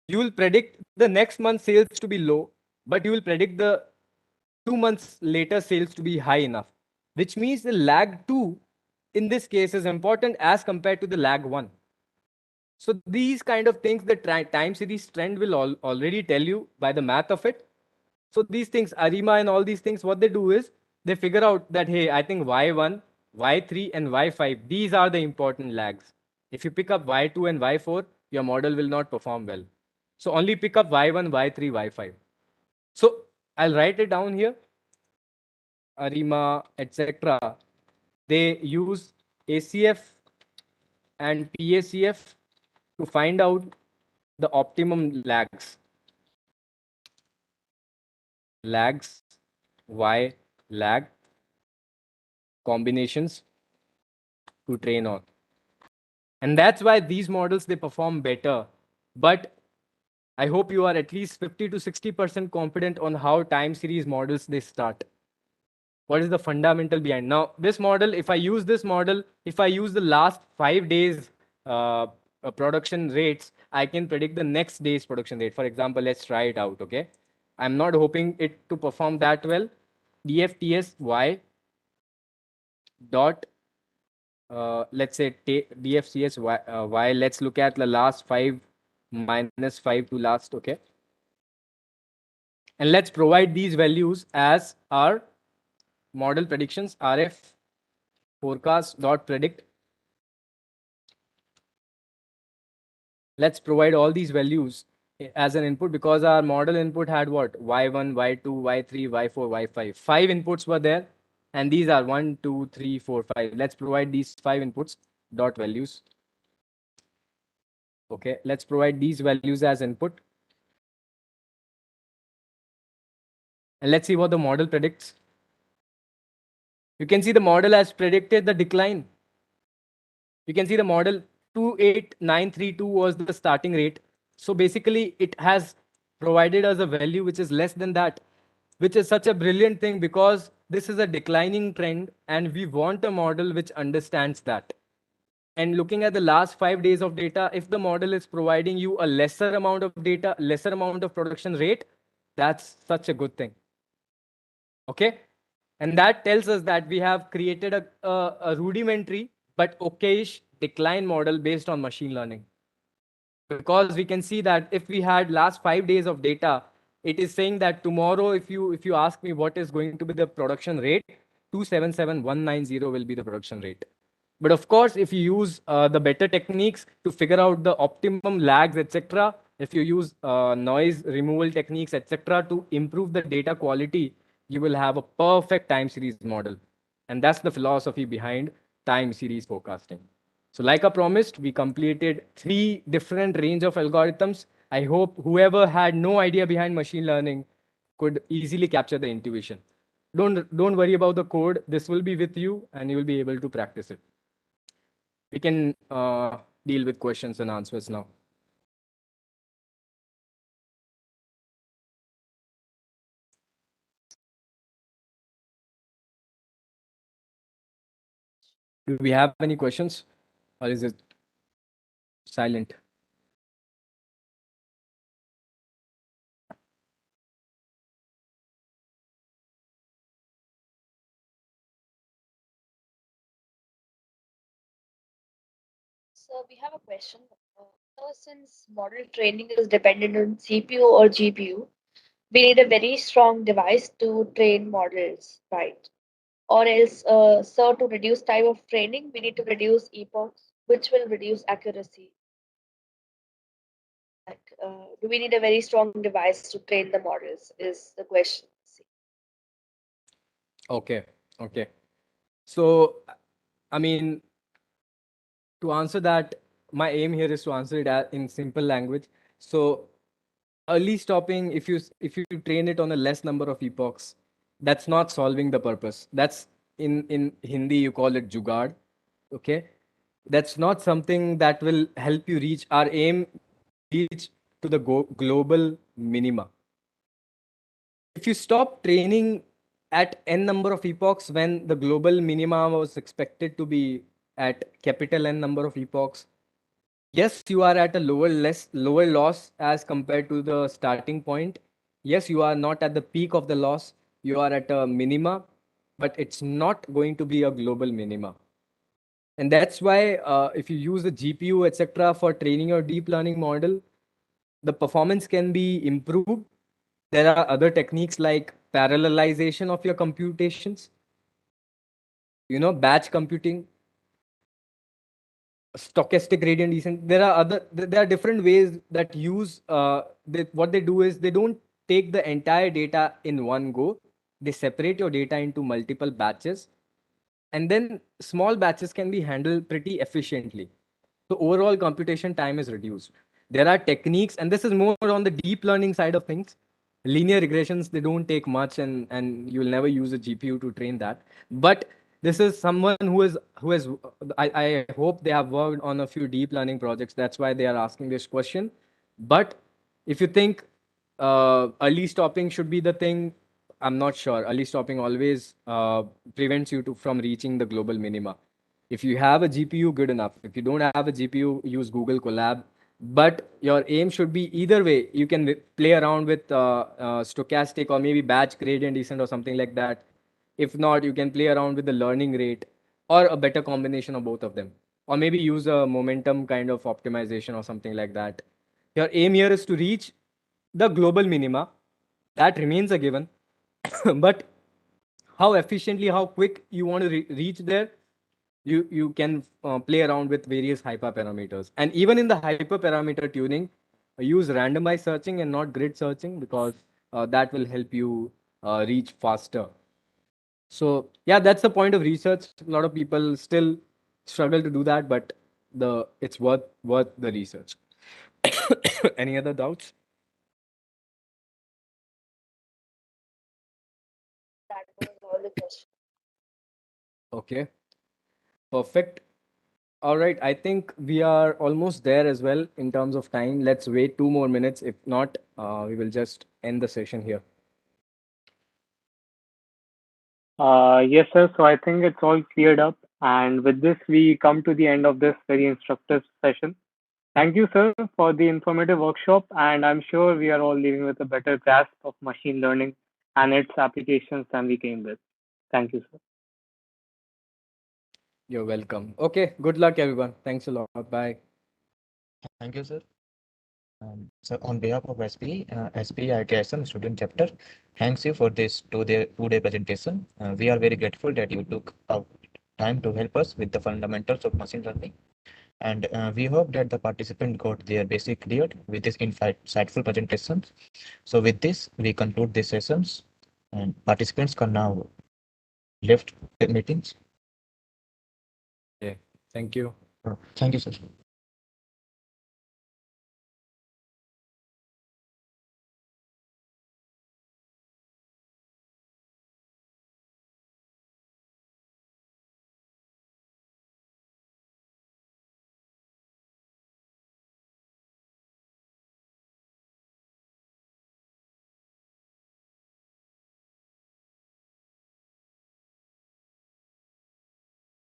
B: you will predict the next month sales to be low, but you will predict the 2 months later sales to be high enough, which means the lag 2 in this case is important as compared to the lag 1. So these kind of things, the time series trend will already tell you by the math of it. So these things, ARIMA and all these things, what they do is they figure out that, hey, I think Y1, Y3, and Y5, these are the important lags. If you pick up Y2 and Y4, your model will not perform well. So only pick up Y1, Y3, Y5. So I'll write it down here. ARIMA, etc. They use ACF and PACF to find out the optimum lags. Lags, Y lag combinations to train on. And that's why these models, they perform better. But I hope you are at least 50 to 60% confident on how time series models they start. What is the fundamental behind? Now, this model, if I use this model, if I use the last 5 days production rates, I can predict the next day's production rate. For example, let's try it out, okay? I'm not hoping it to perform that well. DFTS Y dot let's say DFCS Y, let's look at the last 5 minus 5 to last, okay? And let's provide these values as our model predictions, RF forecast dot predict. Let's provide all these values as an input because our model input had what? Y1, Y2, Y3, Y4, Y5. 5 inputs were there. And these are 1, 2, 3, 4, 5. Let's provide these 5 inputs dot values. Okay, let's provide these values as input. And let's see what the model predicts. You can see the model has predicted the decline. You can see the model 28932 was the starting rate. So basically, it has provided us a value which is less than that, which is such a brilliant thing because this is a declining trend and we want a model which understands that. And looking at the last 5 days of data, if the model is providing you a lesser amount of data, lesser amount of production rate, that's such a good thing. Okay. And that tells us that we have created a rudimentary but okayish decline model based on machine learning. Because we can see that if we had last 5 days of data, it is saying that tomorrow, if you ask me what is going to be the production rate, 277190 will be the production rate. But of course, if you use the better techniques to figure out the optimum lags, etc., if you use noise removal techniques, etc., to improve the data quality, you will have a perfect time series model. And that's the philosophy behind time series forecasting. So like I promised, we completed 3 different range of algorithms. I hope whoever had no idea behind machine learning could easily capture the intuition. Don't worry about the code. This will be with you and you will be able to practice it. We can deal with questions and answers now. Do we have any questions or is it silent?
C: So we have a question. So since model training is dependent on CPU or GPU, we need a very strong device to train models, right? Or else, so to reduce time of training, we need to reduce epochs, which will reduce accuracy. Like, do we need a very strong device to train the models? Is the question.
B: Okay. Okay. So, I mean, to answer that, my aim here is to answer it in simple language. So, early stopping, if you train it on a less number of epochs, that's not solving the purpose. That's in Hindi you call it jugaad. Okay, that's not something that will help you reach our aim, reach to the global minima. If you stop training at n number of epochs when the global minima was expected to be at capital N number of epochs, yes, you are at a lower loss as compared to the starting point. Yes, you are not at the peak of the loss. You are at a minima, but it's not going to be a global minima. And that's why if you use the GPU, etc., for training your deep learning model, the performance can be improved. There are other techniques like parallelization of your computations, batch computing, stochastic gradient descent. There are different ways that use what they do is they don't take the entire data in one go. They separate your data into multiple batches, and then small batches can be handled pretty efficiently. So overall computation time is reduced. There are techniques, and this is more on the deep learning side of things. Linear regressions, they don't take much, and you'll never use a GPU to train that. But this is someone who has I hope they have worked on a few deep learning projects. That's why they are asking this question. But if you think early stopping should be the thing, I'm not sure. Early stopping always prevents you from reaching the global minima. If you have a GPU, good enough. If you don't have a GPU, use Google Colab. But your aim should be either way. You can play around with stochastic or maybe batch gradient descent or something like that. If not, you can play around with the learning rate or a better combination of both of them, or maybe use a momentum kind of optimization or something like that. Your aim here is to reach the global minima. That remains a given. But how efficiently, how quick you want to reach there, you can play around with various hyperparameters. And even in the hyperparameter tuning, use randomized searching and not grid searching, because that will help you reach faster. So yeah, that's the point of research. A lot of people still struggle to do that, but it's worth the research. Any other doubts?
C: That was all the questions.
B: Okay, perfect. All right, I think we are almost there as well in terms of time. Let's wait 2 more minutes. If not, we will just end the session here.
A: Yes, sir. So I think it's all cleared up. And with this, we come to the end of this very instructive session. Thank you, sir, for the informative workshop. And I'm sure we are all leaving with a better grasp of machine learning and its applications than we came with. Thank you, sir.
B: You're welcome. Okay, good luck, everyone. Thanks a lot. Bye.
D: Thank you, sir. So on behalf of SPE IIT student chapter, thanks you for this two-day presentation. We are very grateful that you took out time to help us with the fundamentals of machine learning. And we hope that the participant got their basic cleared with this insightful presentations. So with this, we conclude these sessions, and participants can now left the meetings.
B: Yeah. Thank you.
D: Thank you, sir.